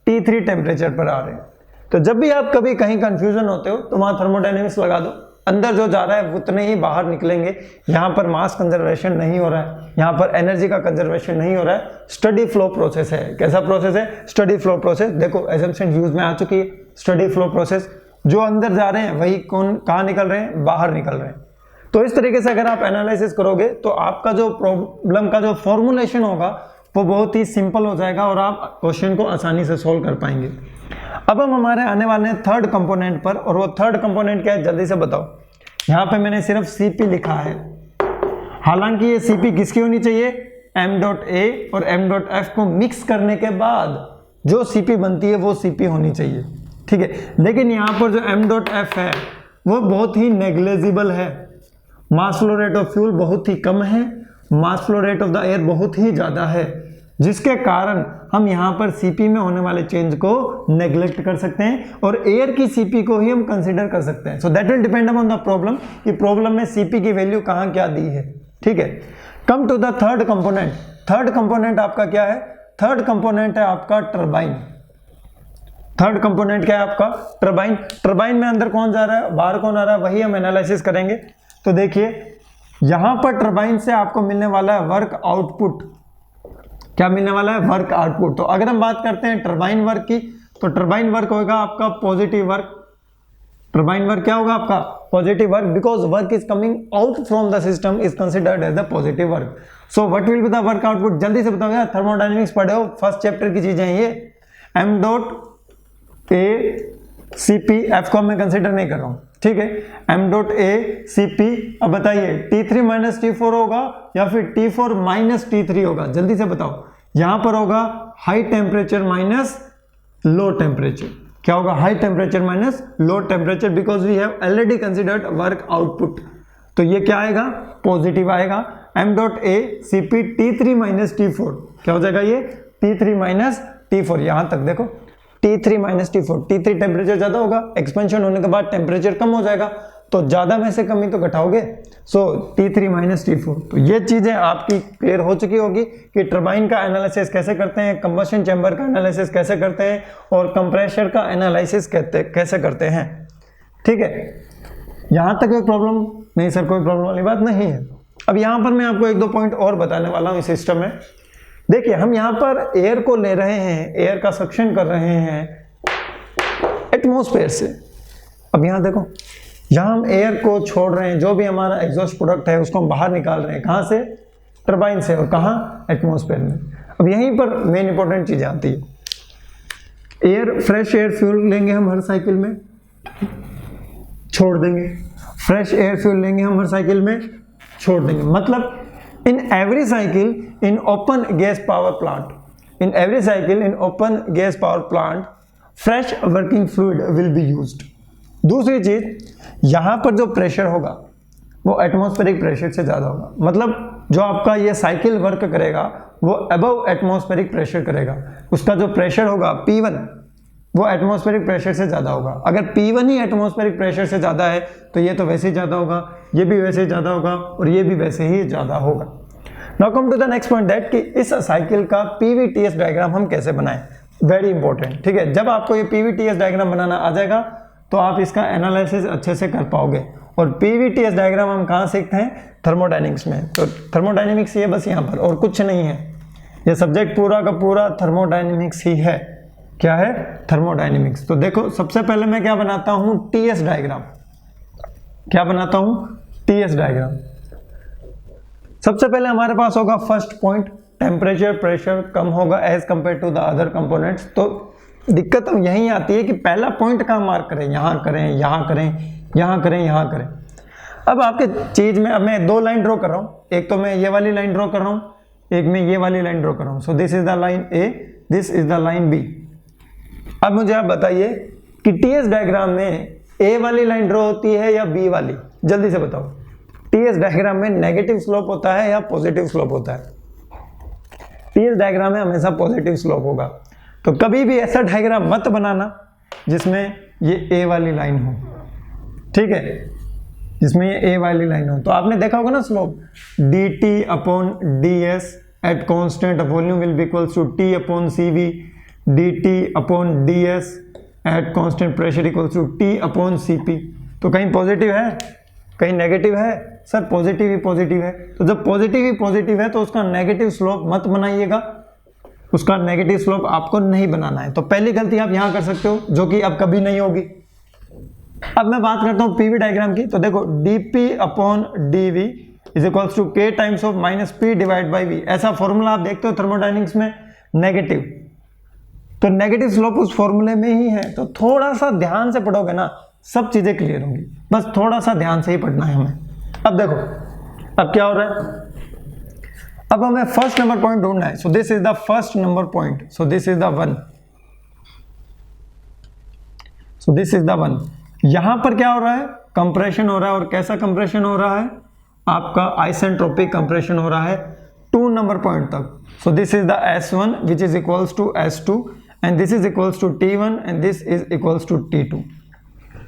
T3 टेम्परेचर पर आ रहे हैं। तो जब भी आप कभी कहीं कंफ्यूजन होते हो तो वहां थर्मोडायनेमिक्स लगा दो, अंदर जो जा रहा है उतने ही बाहर निकलेंगे। यहाँ पर मास कंजर्वेशन नहीं हो रहा है, यहाँ पर एनर्जी का कंजर्वेशन नहीं हो रहा है, स्टडी फ्लो प्रोसेस है। कैसा प्रोसेस है? Steady flow process. देखो एजम्पशन यूज में आ चुकी है, स्टडी फ्लो प्रोसेस। जो अंदर जा रहे हैं वही कौन कहाँ निकल रहे हैं, बाहर निकल रहे हैं। तो इस तरीके से अगर आप एनालिसिस करोगे तो आपका जो प्रॉब्लम का जो फॉर्मुलेशन होगा वो बहुत ही सिंपल हो जाएगा और आप क्वेश्चन को आसानी से सोल्व कर पाएंगे। अब हम हमारे आने वाले हैं थर्ड कंपोनेंट पर, और वो थर्ड कंपोनेंट क्या है जल्दी से बताओ। यहाँ पे मैंने सिर्फ Cp लिखा है, हालांकि ये Cp किसकी होनी चाहिए, m डॉट ए और m डॉट एफ को मिक्स करने के बाद जो Cp बनती है वो Cp होनी चाहिए, ठीक है। लेकिन यहाँ पर जो m डॉट एफ है वो बहुत ही नेग्लेजिबल है। Mass flow rate of fuel बहुत ही कम है, mass flow rate of the air बहुत ही ज़्यादा है, जिसके कारण हम यहाँ पर Cp में होने वाले चेंज को नेग्लेक्ट कर सकते हैं और एयर की Cp को ही हम कंसीडर कर सकते हैं। So that will depend upon the problem कि प्रॉब्लम में Cp की वैल्यू कहाँ क्या दी है, ठीक है। Come to the third component. Third component आपका क्या है? थर्ड कंपोनेंट है आपका टरबाइन। थर्ड कंपोनेंट क्या है आपका? टरबाइन। टरबाइन में अंदर कौन जा रहा है, बाहर कौन आ रहा है, वही हम एनालिसिस करेंगे। तो देखिए यहां पर टरबाइन से आपको मिलने वाला है वर्क आउटपुट। क्या मिलने वाला है? Work output. तो अगर हम बात करते हैं टरबाइन वर्क की, तो टरबाइन वर्क होगा आपका पॉजिटिव वर्क। टरबाइन वर्क क्या होगा आपका? Positive work, because work is coming out from the system is considered as the positive work. So what will be the work output? जल्दी से बताओ यार, थर्मोडायनेमिक्स पढ़े हो, फर्स्ट चैप्टर की चीजें ये। m dot a Cp, F को मैं कंसिडर नहीं कर रहा हूँ, ठीक है। m dot a Cp। अब बताइए T3 माइनस T4 होगा या फिर T4 माइनस T3 होगा, जल्दी से बताओ। यहां पर होगा high temperature minus low temperature. क्या होगा? High temperature minus low temperature, because we have already considered work output. तो ये क्या आएगा? पॉजिटिव आएगा। m dot a Cp T3 minus T4 क्या हो जाएगा? ये T3 माइनस T4। यहां तक देखो T3 minus T4, T3 temperature ज्यादा होगा, एक्सपेंशन होने के बाद टेम्परेचर कम हो जाएगा, तो ज्यादा में से कमी तो घटाओगे। सो T3 माइनस T4। तो ये चीजें आपकी क्लियर हो चुकी होगी कि टरबाइन का एनालिसिस कैसे करते हैं, कंबशन चैम्बर का एनालिसिस कैसे करते हैं और कंप्रेशर का एनालिसिस कैसे करते हैं, ठीक है। यहां तक कोई प्रॉब्लम नहीं सर? कोई प्रॉब्लम वाली बात नहीं है। अब यहां पर मैं आपको एक दो पॉइंट और बताने वाला हूं इस सिस्टम में। देखिए हम यहां पर एयर को ले रहे हैं, एयर का सक्शन कर रहे हैं एटमॉस्फेयर से। अब यहां देखो, यहां हम एयर को छोड़ रहे हैं, जो भी हमारा एग्जॉस्ट प्रोडक्ट है उसको हम बाहर निकाल रहे हैं। कहां से? टरबाइन से। और कहां? एटमॉस्फेयर में। अब यहीं पर मेन इंपॉर्टेंट चीजें आती है। एयर, फ्रेश एयर फ्यूल लेंगे हम हर साइकिल में, छोड़ देंगे। फ्रेश एयर फ्यूल लेंगे हम हर साइकिल में, छोड़ देंगे। मतलब in every cycle in open gas power plant, in every cycle in open gas power plant fresh working fluid will be used। दूसरी चीज, यहां पर जो प्रेशर होगा वो एटमॉस्फेरिक प्रेशर से ज्यादा होगा। मतलब जो आपका ये साइकिल वर्क करेगा वो अबव एटमॉस्फेरिक प्रेशर करेगा। उसका जो प्रेशर होगा P1 वो एटमॉस्फेरिक प्रेशर से ज्यादा होगा। अगर P1 ही एटमॉस्फेरिक प्रेशर से ज्यादा है तो ये तो वैसे ही ज्यादा होगा, ये भी वैसे ही ज्यादा होगा और ये भी वैसे ही ज्यादा होगा। Now come to the next point that कि इस साइकिल का PVTS डायग्राम हम कैसे बनाएं। वेरी इंपॉर्टेंट, ठीक है। जब आपको ये PVTS डायग्राम बनाना आ जाएगा तो आप इसका एनालिसिस अच्छे से कर पाओगे। और PVTS डायग्राम हम कहाँ सीखते हैं? थर्मोडायनेमिक्स में। तो थर्मोडायनेमिक्स ये बस यहाँ पर, और कुछ नहीं है। ये सब्जेक्ट पूरा का पूरा थर्मोडायनेमिक्स ही है। क्या है? थर्मोडायनेमिक्स। तो देखो, सबसे पहले मैं क्या बनाता हूँ? TS diagram. क्या बनाता हूँ? TS diagram. सबसे पहले हमारे पास होगा फर्स्ट पॉइंट, टेम्परेचर प्रेशर कम होगा as compare to the other components. तो दिक्कत हम यहीं आती है कि पहला पॉइंट कहाँ मार्क करें? यहाँ करें, यहाँ करें, यहाँ करें, यहाँ करें। अब आपके चीज में अब मैं दो लाइन ड्रॉ कर रहा हूँ। एक तो मैं ये वाली लाइन ड्रॉ कर रहा हूँ, एक मैं ये वाली लाइन ड्रॉ कर रहा हूँ। सो this is the line A, this is the line B। अब मुझे आप बताइए कि TS डायग्राम में A वाली लाइन ड्रॉ होती है या B वाली? जल्दी से बताओ। TS डायग्राम में नेगेटिव स्लोप होता है या पॉजिटिव स्लोप होता है? TS डायग्राम में हमेशा पॉजिटिव स्लोप होगा। तो कभी भी ऐसा डायग्राम मत बनाना जिसमें ये A वाली लाइन हो, ठीक है, जिसमें ये A वाली लाइन हो। तो आपने देखा होगा ना slope, dt upon ds at constant volume will be equals to T upon CV, dt upon ds at constant pressure equals to T upon CP। तो कहीं पॉजिटिव है, कहीं नेगेटिव है? सर पॉजिटिव ही पॉजिटिव है। तो जब पॉजिटिव ही positive है तो उसका नेगेटिव स्लोप मत बनाइएगा, उसका नेगेटिव स्लोप आपको नहीं बनाना है। तो पहली गलती आप यहां कर सकते हो, जो कि अब कभी नहीं होगी। अब मैं बात करता हूं PV डायग्राम की। तो देखो, dP upon dV is equals to K times of minus P divide by V। ऐसा फॉर्मूला आप देखते हो थर्मोडायनेमिक्स में, नेगेटिव। तो नेगेटिव स्लोप उस फॉर्मूले में ही है। तो थोड़ा सा ध्यान से पढ़ोगे ना, सब चीजें क्लियर होंगी। बस थोड़ा सा ध्यान से ही पढ़ना है हमें। अब देखो, अब क्या हो रहा है? अब हमें फर्स्ट नंबर पॉइंट ढूंढना है। So this is the first number point. So this is the one. So this is the one. यहां पर क्या हो रहा है? कंप्रेशन हो रहा है। और कैसा कंप्रेशन हो रहा है? आपका आइसेंट्रोपिक कंप्रेशन हो रहा है 2 नंबर पॉइंट तक। So this is the S1 which is equals to S2 and this is equals to T1 and this is equals to T2।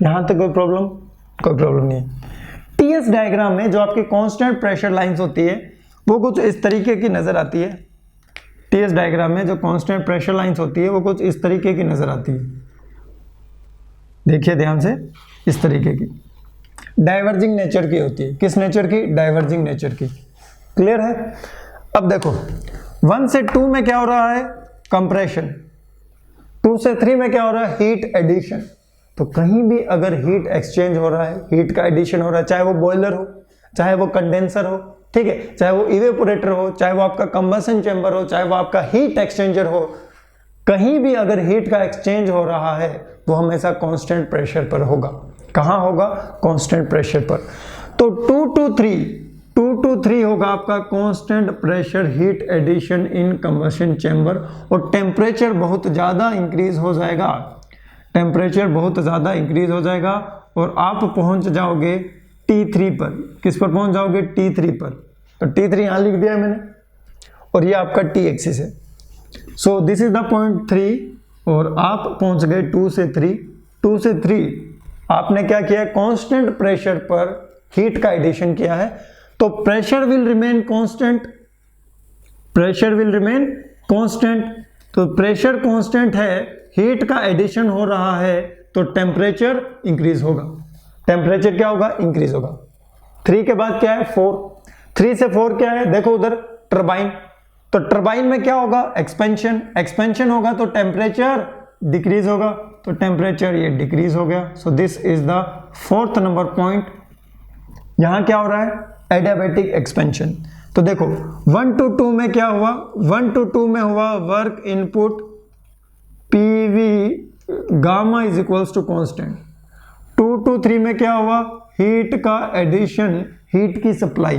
यहां तक कोई प्रॉब्लम? कोई प्रॉब्लम नहीं है। TS डायग्राम में जो आपकी कांस्टेंट प्रेशर लाइंस होती है वो कुछ इस तरीके की नजर आती है। TS डायग्राम में जो कांस्टेंट प्रेशर लाइंस होती है वो कुछ इस तरीके की नजर आती है। देखिए ध्यान से, इस तरीके की डाइवर्जिंग नेचर की होती है। किस नेचर की? डाइवर्जिंग नेचर की। क्लियर है? अब देखो, 1 से 2 में क्या हो रहा है? कंप्रेशन। 2 से 3 में क्या हो रहा है? Heat addition. तो कहीं भी अगर हीट एक्सचेंज हो रहा है, हीट का एडिशन हो रहा है, चाहे वो बॉयलर हो, चाहे वो कंडेंसर हो, ठीक है, चाहे वो इवेपोरेटर हो, चाहे वो आपका कंबसन चैम्बर हो, चाहे वो आपका हीट एक्सचेंजर हो, कहीं भी अगर हीट का एक्सचेंज हो रहा है वो हमेशा कांस्टेंट प्रेशर पर होगा। कहां होगा? कांस्टेंट प्रेशर पर। तो 2 to 3 होगा आपका constant pressure heat addition in combustion chamber. और टेम्परेचर बहुत ज़्यादा इंक्रीज हो जाएगा, टेम्परेचर बहुत ज़्यादा इंक्रीज हो जाएगा और आप पहुंच जाओगे T3 पर। किस पर पहुंच जाओगे? T3 पर। तो T3 यहाँ लिख दिया है मैंने, और ये आपका T एक्सिस है। So this is the point 3 और आप पहुंच गए 2 से 3। 2 से 3 आपने क्या किया? कांस्टेंट प्रेशर पर हीट का एडिशन किया है। तो pressure will remain constant, pressure will remain constant. तो प्रेशर कांस्टेंट है, हीट का एडिशन हो रहा है, तो टेम्परेचर इंक्रीज होगा। टेम्परेचर क्या होगा? इंक्रीज होगा। 3 के बाद क्या है? 4। 3 से 4 क्या है? देखो उधर टरबाइन। तो टरबाइन में क्या होगा? एक्सपेंशन। एक्सपेंशन होगा तो टेम्परेचर डिक्रीज होगा, तो टेम्परेचर ये डिक्रीज हो गया। सो this is the 4th number point. यहां क्या हो रहा है? Adiabatic expansion. तो देखो 1 to 2 में क्या हुआ? 1 to 2 में हुआ work input PV gamma is equals to constant. 2 to 3 में क्या हुआ? हीट का एडिशन, हीट की सप्लाई।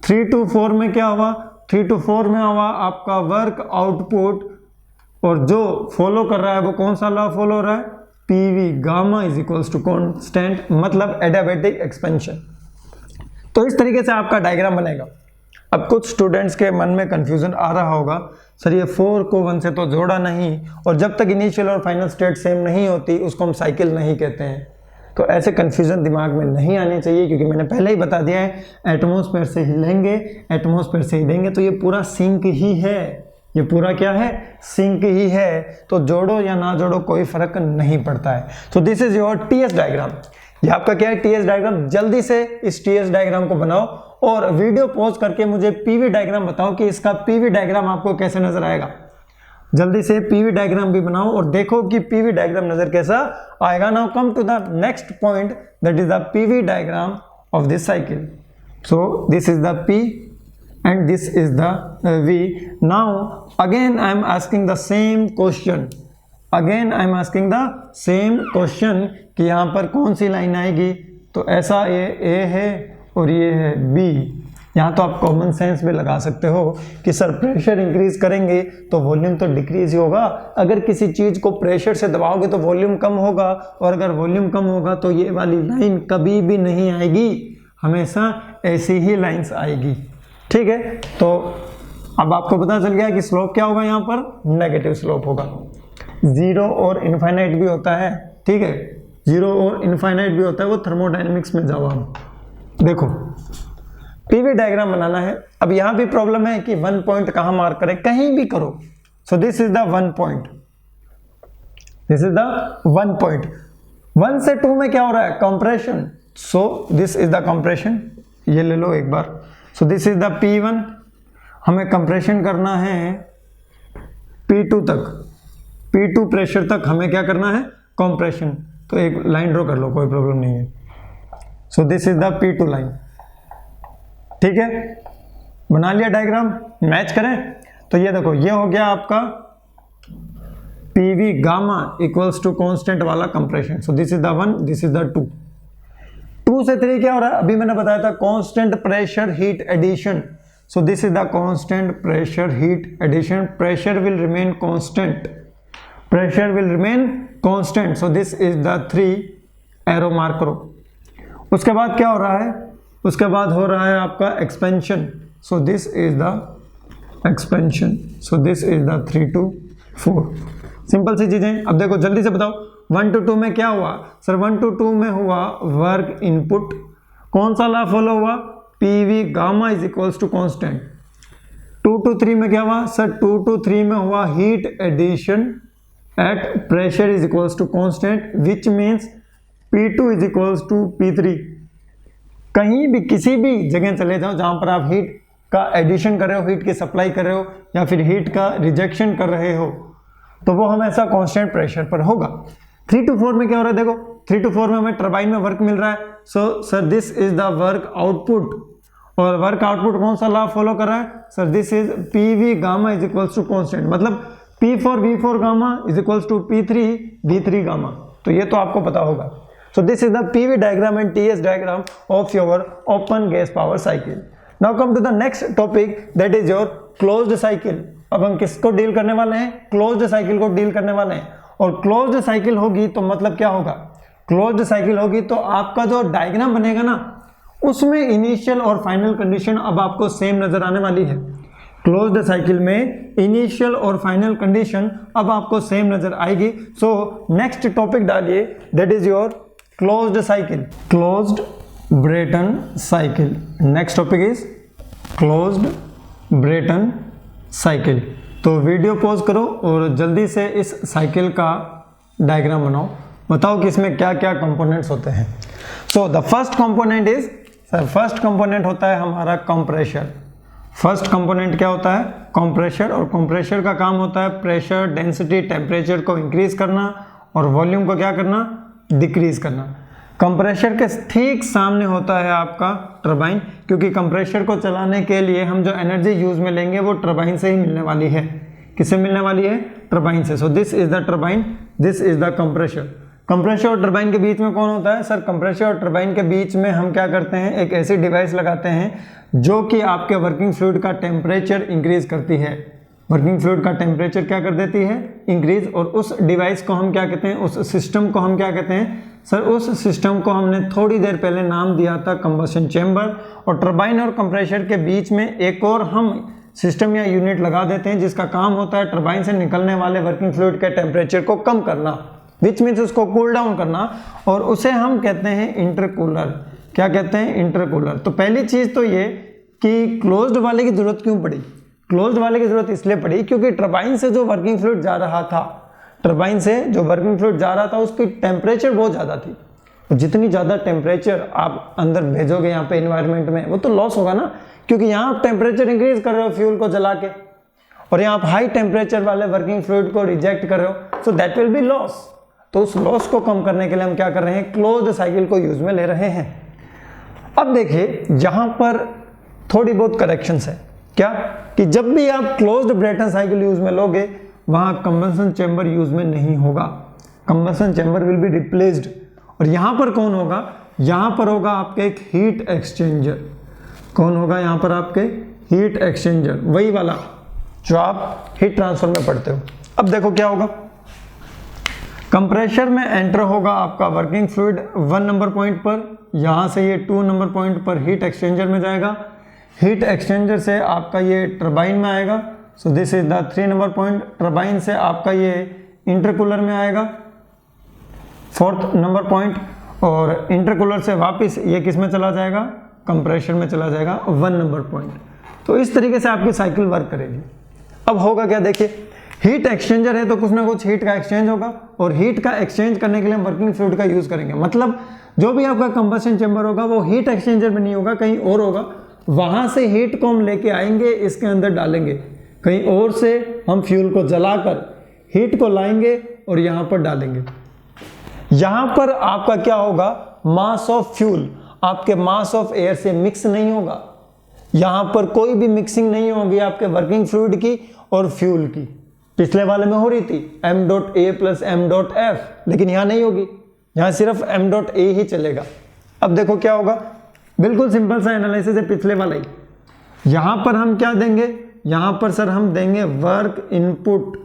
3 to 4 में क्या हुआ? 3 to 4 में हुआ आपका वर्क आउटपुट, और जो फॉलो कर रहा है वो कौन सा लॉ फॉलो हो रहा है? PV gamma is equals to constant, मतलब एडियाबैटिक एक्सपेंशन। तो इस तरीके से आपका डायग्राम बनेगा। अब कुछ स्टूडेंट्स के मन में कंफ्यूजन आ रहा होगा, सर ये 4 को 1 से तो जोड़ा नहीं, और जब तक इनिशियल और फाइनल स्टेट सेम नहीं होती उसको हम साइकिल नहीं कहते हैं। तो ऐसे कंफ्यूजन दिमाग में नहीं आने चाहिए, क्योंकि मैंने पहले ही बता दिया है, एटमॉस्फेयर से ही लेंगे, एटमॉस्फेयर से ही देंगे, तो ये पूरा सिंक ही है, ये पूरा क्या है, सिंक ही है, तो जोड़ो या ना जोड़ो कोई फर्क नहीं पड़ता है। So this is your TS diagram. ये आपका क्या है, टीएस डायग्राम। जल्दी से इस टीएस डायग्राम को बनाओ और वीडियो पॉज करके मुझे पीवी डायग्राम बताओ कि इसका पीवी डायग्राम आपको कैसे नजर आएगा। जल्दी से पीवी डायग्राम भी बनाओ और देखो कि पीवी डायग्राम नजर कैसा आएगा। Now come to the next point, that is the PV diagram of this cycle. So this is the P and this is the V. Now again I am asking the same question. Again I am asking the same question कि यहाँ पर कौन सी line आएगी। तो ऐसा ये A है और ये है B। यहाँ तो आप कॉमन सेंस में लगा सकते हो कि सर प्रेशर इंक्रीज करेंगे तो वॉल्यूम तो डिक्रीज ही होगा। अगर किसी चीज़ को प्रेशर से दबाओगे तो वॉल्यूम कम होगा, और अगर वॉल्यूम कम होगा तो ये वाली लाइन कभी भी नहीं आएगी, हमेशा ऐसी ही लाइन्स आएगी। ठीक है, तो अब आपको पता चल गया कि स्लोप क्या होगा, यहाँ पर नेगेटिव स्लोप होगा। जीरो और इनफाइनाइट भी होता है, ठीक है, जीरो और इनफाइनाइट भी होता है, वो थर्मोडायनेमिक्स में जाओ आप। देखो पीवी डायग्राम बनाना है। अब यहाँ भी प्रॉब्लम है कि वन पॉइंट कहाँ मार्क करें, कहीं भी करो। So this is the one point, this is the one point. 1 से 2 में क्या हो रहा है, compression. So this is the compression, ये ले लो एक बार। So this is the P1, हमें कंप्रेशन करना है P2 तक, P2 प्रेशर तक हमें क्या करना है, कंप्रेशन। तो एक लाइन ड्रॉ कर लो, कोई प्रॉब्लम नहीं है। So this is the P2 line, ठीक है, बना लिया डायग्राम। मैच करें तो ये देखो, ये हो गया आपका PV gamma equals to constant वाला compression. So this is the 1, this is the 2। 2 से 3 क्या हो रहा है, अभी मैंने बताया था constant pressure heat addition. So this is the constant pressure heat addition. Pressure will remain constant, pressure will remain constant. So this is the 3, arrow mark करो। उसके बाद क्या हो रहा है, उसके बाद हो रहा है आपका expansion. So this is the expansion. So this is the 3 to 4। Simple सी चीजें। अब देखो जल्दी से बताओ, 1 to 2 में क्या हुआ सर, 1 to 2 में हुआ वर्क इनपुट। कौन सा लॉ फॉलो हुआ, PV gamma is equals to constant. 2 to 3 में क्या हुआ सर, 2 to 3 में हुआ heat addition at pressure is equals to constant, which means P2 is equals to P3। कहीं भी किसी भी जगह चले जाओ जहां पर आप हीट का एडिशन कर रहे हो, हीट की सप्लाई कर रहे हो, या फिर हीट का रिजेक्शन कर रहे हो, तो वो हमेशा कांस्टेंट प्रेशर पर होगा। 3 to 4 में क्या हो रहा है, देखो 3 to 4 में हमें टरबाइन में वर्क मिल रहा है। So sir this is the work output, और वर्क आउटपुट कौन सा लॉ फॉलो कर रहा है sir, this is PV gamma is equals to constant, मतलब P4 V4 gamma is equals to P3 V3 gamma. तो ये तो आपको पता होगा। So this is the PV diagram and TS diagram of your open gas power cycle. Now come to the next topic, that is your closed cycle. अब हम किसको deal करने वाले हैं, क्लोज्ड साइकिल को डील करने वाले हैं। और क्लोज्ड साइकिल होगी तो मतलब क्या होगा, क्लोज्ड साइकिल होगी तो आपका जो डायग्राम बनेगा ना, उसमें इनिशियल और फाइनल कंडीशन अब आपको सेम नजर आने वाली है। क्लोज्ड साइकिल में इनिशियल और फाइनल कंडीशन अब आपको सेम नजर आएगी। सो नेक्स्ट टॉपिक डालिए, that is your closed cycle, closed Brayton cycle. Next topic is closed Brayton cycle. तो वीडियो पॉज करो और जल्दी से इस साइकिल का डायग्राम बनाओ, बताओ कि इसमें क्या क्या कंपोनेंट्स होते हैं। So the first component is sir, first component होता है हमारा कंप्रेशर। फर्स्ट कंपोनेंट क्या होता है, कंप्रेशर। और कंप्रेशर का काम होता है प्रेशर, डेंसिटी, टेम्परेचर को इंक्रीज करना और वॉल्यूम को क्या करना, डिक्रीज करना। कंप्रेशर के ठीक सामने होता है आपका टरबाइन, क्योंकि कंप्रेशर को चलाने के लिए हम जो एनर्जी यूज में लेंगे वो टरबाइन से ही मिलने वाली है। किससे मिलने वाली है, टरबाइन से। सो this is the turbine, this is the compressor. Compressor और टरबाइन के बीच में कौन होता है सर, कंप्रेशर और टरबाइन के बीच में हम क्या करते हैं, एक ऐसी डिवाइस लगाते हैं जो कि आपके वर्किंग फ्लूइड का टेम्परेचर इंक्रीज करती है। वर्किंग फ्लूइड का टेम्परेचर क्या कर देती है, इंक्रीज। और उस डिवाइस को हम क्या कहते हैं, उस सिस्टम को हम क्या कहते हैं सर, उस सिस्टम को हमने थोड़ी देर पहले नाम दिया था कंबशन चेंबर। और टरबाइन और कंप्रेशर के बीच में एक और हम सिस्टम या यूनिट लगा देते हैं जिसका काम होता है टरबाइन से निकलने वाले वर्किंग फ्लूइड के टेम्परेचर को कम करना, विच मीन्स उसको कूल डाउन करना, और उसे हम कहते हैं इंटरकूलर। क्या कहते हैं, इंटरकूलर। तो पहली चीज तो ये कि क्लोज्ड वाले की जरूरत क्यों पड़ी। क्लोज्ड वाले की जरूरत इसलिए पड़ी क्योंकि टरबाइन से जो वर्किंग फ्लूइड जा रहा था, टरबाइन से जो वर्किंग फ्लूइड जा रहा था उसकी टेम्परेचर बहुत ज़्यादा थी। तो जितनी ज़्यादा टेम्परेचर आप अंदर भेजोगे यहाँ पे इन्वायरमेंट में, वो तो लॉस होगा ना, क्योंकि यहाँ आप टेम्परेचर इंक्रीज कर रहे हो फ्यूल को जला के, और यहाँ आप हाई टेम्परेचर वाले वर्किंग फ्लूइड को रिजेक्ट कर रहे हो, सो दैट विल बी लॉस। तो उस लॉस को कम करने के लिए हम क्या कर रहे हैं, क्लोज्ड साइकिल को यूज में ले रहे हैं। अब देखिए यहाँ पर थोड़ी बहुत करेक्शंस है, क्या कि जब भी आप क्लोज्ड ब्रेटन साइकिल यूज में लोगे वहां कंबसन चेंबर यूज में नहीं होगा, combustion chamber will be replaced. और यहां पर कौन होगा, यहां पर होगा आपके एक हीट एक्सचेंजर। कौन होगा यहां पर आपके, हीट एक्सचेंजर, वही वाला जो आप हीट ट्रांसफर में पढ़ते हो। अब देखो क्या होगा, कंप्रेशर में एंटर होगा आपका वर्किंग फ्लूइड 1 नंबर पॉइंट पर, यहां से ये 2 नंबर पॉइंट पर हीट एक्सचेंजर में जाएगा, हीट एक्सचेंजर से आपका ये टरबाइन में आएगा, सो this is the 3 number point. Turbine से आपका ये इंटरकूलर में आएगा 4th नंबर पॉइंट, और इंटरकूलर से वापस ये किस में चला जाएगा, कंप्रेशर में चला जाएगा 1 नंबर पॉइंट। तो इस तरीके से आपकी साइकिल वर्क करेगी। अब होगा क्या, देखिए हीट एक्सचेंजर है तो कुछ ना कुछ हीट का एक्सचेंज होगा, और हीट का एक्सचेंज करने के लिए हम वर्किंग फ्लूइड का यूज करेंगे। मतलब जो भी आपका कंबशन चेंबर होगा वो हीट एक्सचेंजर में नहीं होगा, कहीं और होगा, वहां से हीट को हम लेके आएंगे, इसके अंदर डालेंगे, कहीं और से हम फ्यूल को जलाकर हीट को लाएंगे और यहां पर डालेंगे। यहां पर आपका क्या होगा, मास ऑफ फ्यूल आपके मास ऑफ एयर से मिक्स नहीं होगा, यहां पर कोई भी मिक्सिंग नहीं होगी आपके वर्किंग फ्लूइड की और फ्यूल की। पिछले वाले में हो रही थी m.a प्लस m.f, लेकिन यहां नहीं होगी, यहां सिर्फ m.a ही चलेगा। अब देखो क्या होगा, बिल्कुल सिंपल सा एनालिसिस है पिछले वाला ही। यहां पर हम क्या देंगे, यहां पर सर हम देंगे वर्क इनपुट,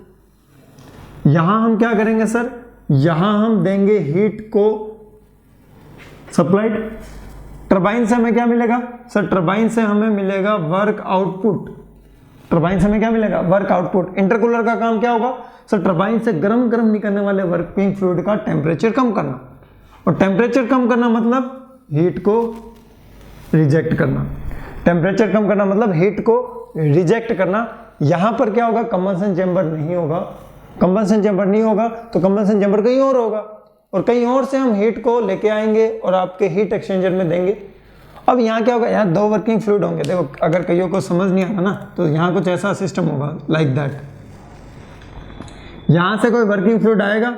यहां हम क्या करेंगे सर, यहां हम देंगे हीट को सप्लाइड। टरबाइन से हमें क्या मिलेगा सर, टरबाइन से हमें मिलेगा वर्क आउटपुट, टरबाइन से हमें क्या मिलेगा, वर्क आउटपुट। इंटरकूलर का काम क्या होगा सर, टरबाइन से गरम गरम निकलने वाले वर्किंग फ्लूइड का टेम्परेचर कम करना, और टेम्परेचर कम करना मतलब हीट को रिजेक्ट करना, टेम्परेचर कम करना मतलब हीट को रिजेक्ट करना। यहां पर क्या होगा, कंबशन चेंबर नहीं होगा, कंबशन चेंबर नहीं होगा तो कंबशन चेंबर कहीं और होगा, और कहीं और से हम हीट को लेके आएंगे और आपके हीट एक्सचेंजर में देंगे। अब यहाँ क्या होगा, यहाँ 2 वर्किंग फ्लूइड होंगे। देखो अगर कईयों को समझ नहीं आता ना तो यहाँ कुछ ऐसा सिस्टम होगा लाइक दैट, यहाँ से कोई वर्किंग फ्लूइड आएगा,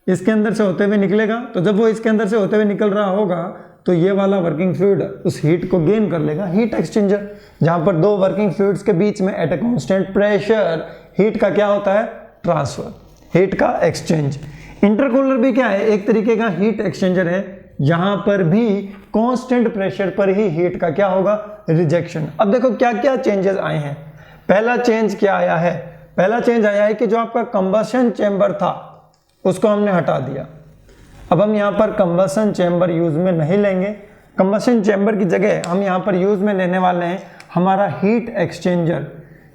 इसके अंदर से होते हुए निकलेगा, तो जब वो इसके अंदर से होते हुए निकल रहा होगा तो ये वाला वर्किंग फ्लूइड उस हीट को गेन कर लेगा, हीट एक्सचेंजर, जहाँ पर 2 वर्किंग फ्लूइड्स के बीच में at a constant pressure heat का क्या होता है, ट्रांसफर, हीट का एक्सचेंज। इंटरकूलर भी क्या है, एक तरीके का हीट एक्सचेंजर है, यहां पर भी कांस्टेंट प्रेशर पर ही हीट का क्या होगा, रिजेक्शन। अब देखो क्या क्या चेंजेस आए हैं। पहला चेंज क्या आया है, पहला चेंज आया है कि जो आपका कंबशन चेंबर था उसको हमने हटा दिया। अब हम यहाँ पर कंबशन चेंबर यूज में नहीं लेंगे, कंबशन चेंबर की जगह हम यहाँ पर यूज में लेने वाले हैं हमारा हीट एक्सचेंजर।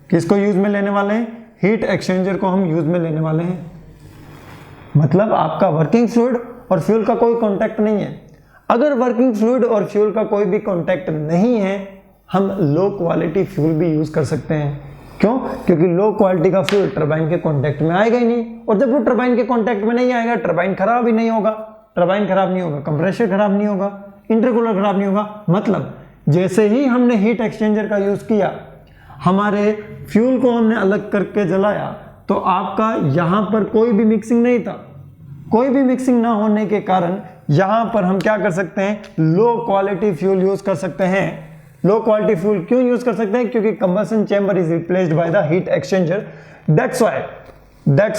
किसको यूज में लेने वाले हैं, हीट एक्सचेंजर को हम यूज में लेने वाले हैं। मतलब आपका वर्किंग फ्लूइड और फ्यूल का कोई कांटेक्ट नहीं है। अगर वर्किंग फ्लूइड और फ्यूल का कोई भी कांटेक्ट नहीं है, हम लो क्वालिटी फ्यूल भी यूज कर सकते हैं। क्यों, क्योंकि लो क्वालिटी का फ्यूल टरबाइन के कांटेक्ट में आएगा ही नहीं, और जब वो टरबाइन के कांटेक्ट में नहीं आएगा टरबाइन खराब ही नहीं होगा, टरबाइन खराब नहीं होगा, कंप्रेसर खराब नहीं होगा, इंटरकूलर खराब नहीं होगा। मतलब जैसे ही हमने हीट एक्सचेंजर का यूज किया, हमारे फ्यूल को हमने अलग करके जलाया, तो आपका यहाँ पर कोई भी मिक्सिंग नहीं था। कोई भी मिक्सिंग ना होने के कारण यहाँ पर हम क्या कर सकते हैं, लो क्वालिटी फ्यूल यूज कर सकते हैं। लो क्वालिटी फ्यूल क्यों यूज कर सकते हैं, क्योंकि combustion chamber is replaced by the heat exchanger, that's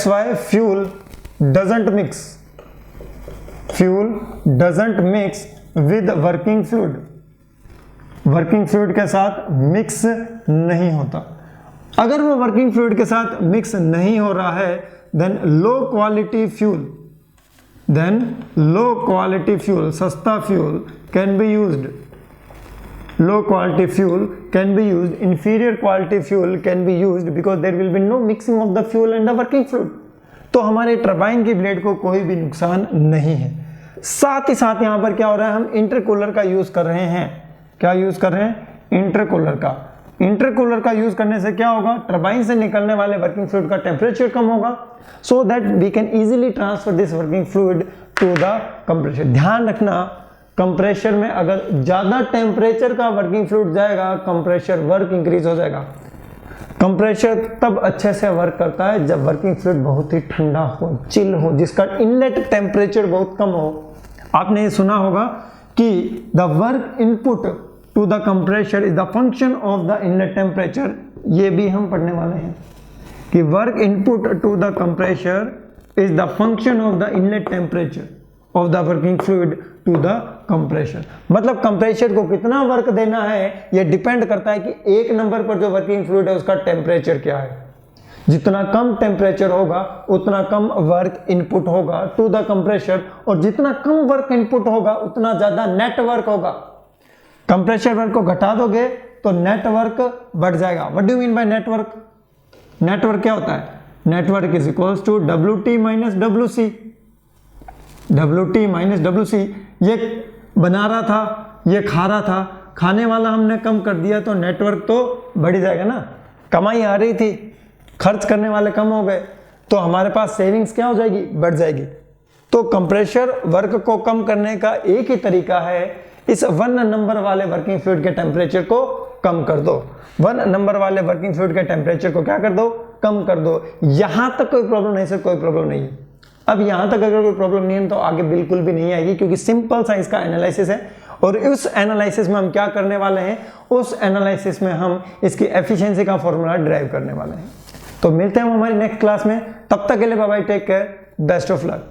why fuel doesn't mix with working fluid, working fluid के साथ मिक्स नहीं होता। अगर वो वर्किंग फ्लूइड के साथ मिक्स नहीं हो रहा है, देन लो क्वालिटी फ्यूल, सस्ता fuel can be used, low quality fuel can be used, inferior quality fuel can be used because there will be no mixing of the fuel and the working fluid। तो हमारे turbine की blade को कोई भी नुकसान नहीं है। साथ ही साथ यहाँ पर क्या हो रहा है, हम इंटरकूलर का यूज कर रहे हैं। क्या यूज कर रहे हैं, इंटरकूलर का। इंटरकूलर का यूज करने से क्या होगा, टरबाइन से निकलने वाले वर्किंग फ्लूइड का टेम्परेचर कम होगा, so that we can easily transfer this working fluid to the compressor. ध्यान रखना, कंप्रेसर में अगर ज्यादा टेम्परेचर का वर्किंग फ्लूइड जाएगा, कंप्रेसर वर्क इंक्रीज हो जाएगा। कंप्रेसर तब अच्छे से वर्क करता है जब वर्किंग फ्लूइड बहुत ही ठंडा हो, चिल हो, जिसका इनलेट टेम्परेचर बहुत कम हो। आपने ये सुना होगा कि the work input to the compressor is the function of the inlet temperature. ये भी हम पढ़ने वाले हैं कि work input to the compressor is the function of the inlet temperature of the working fluid to the compressor. मतलब compressor को कितना वर्क देना है ये डिपेंड करता है कि एक नंबर पर जो वर्किंग फ्लूइड है उसका टेम्परेचर क्या है। जितना कम टेम्परेचर होगा उतना कम वर्क इनपुट होगा टू द कंप्रेसर, और जितना कम वर्क इनपुट होगा उतना ज्यादा नेट वर्क होगा। कंप्रेसर वर्क को घटा दोगे तो नेटवर्क बढ़ जाएगा। What do you mean by net work? Net work क्या होता है? Net work is equals to WT minus WC। WT minus WC, ये बना रहा था, ये खा रहा था, खाने वाला हमने कम कर दिया तो नेटवर्क तो बढ़ जाएगा ना। कमाई आ रही थी, खर्च करने वाले कम हो गए तो हमारे पास सेविंग्स क्या हो जाएगी, बढ़ जाएगी। तो कंप्रेसर वर्क को कम करने का एक ही तरीका है, इस 1 नंबर वाले वर्किंग फ्लूइड के टेम्परेचर को कम कर दो। 1 नंबर वाले वर्किंग फ्लूइड के टेम्परेचर को क्या कर दो, कम कर दो। यहां तक कोई प्रॉब्लम नहीं सर, कोई प्रॉब्लम नहीं है। अब यहां तक अगर कोई प्रॉब्लम नहीं है तो आगे बिल्कुल भी नहीं आएगी, क्योंकि सिंपल सा इसका एनालिसिस है और उस एनालिसिस में हम क्या करने वाले हैं, उस एनालिसिस में हम इसकी एफिशिएंसी का फॉर्मूला ड्राइव करने वाले हैं। तो मिलते हैं हम हमारी नेक्स्ट क्लास में, तब तक के लिए bye bye, take care, best of luck.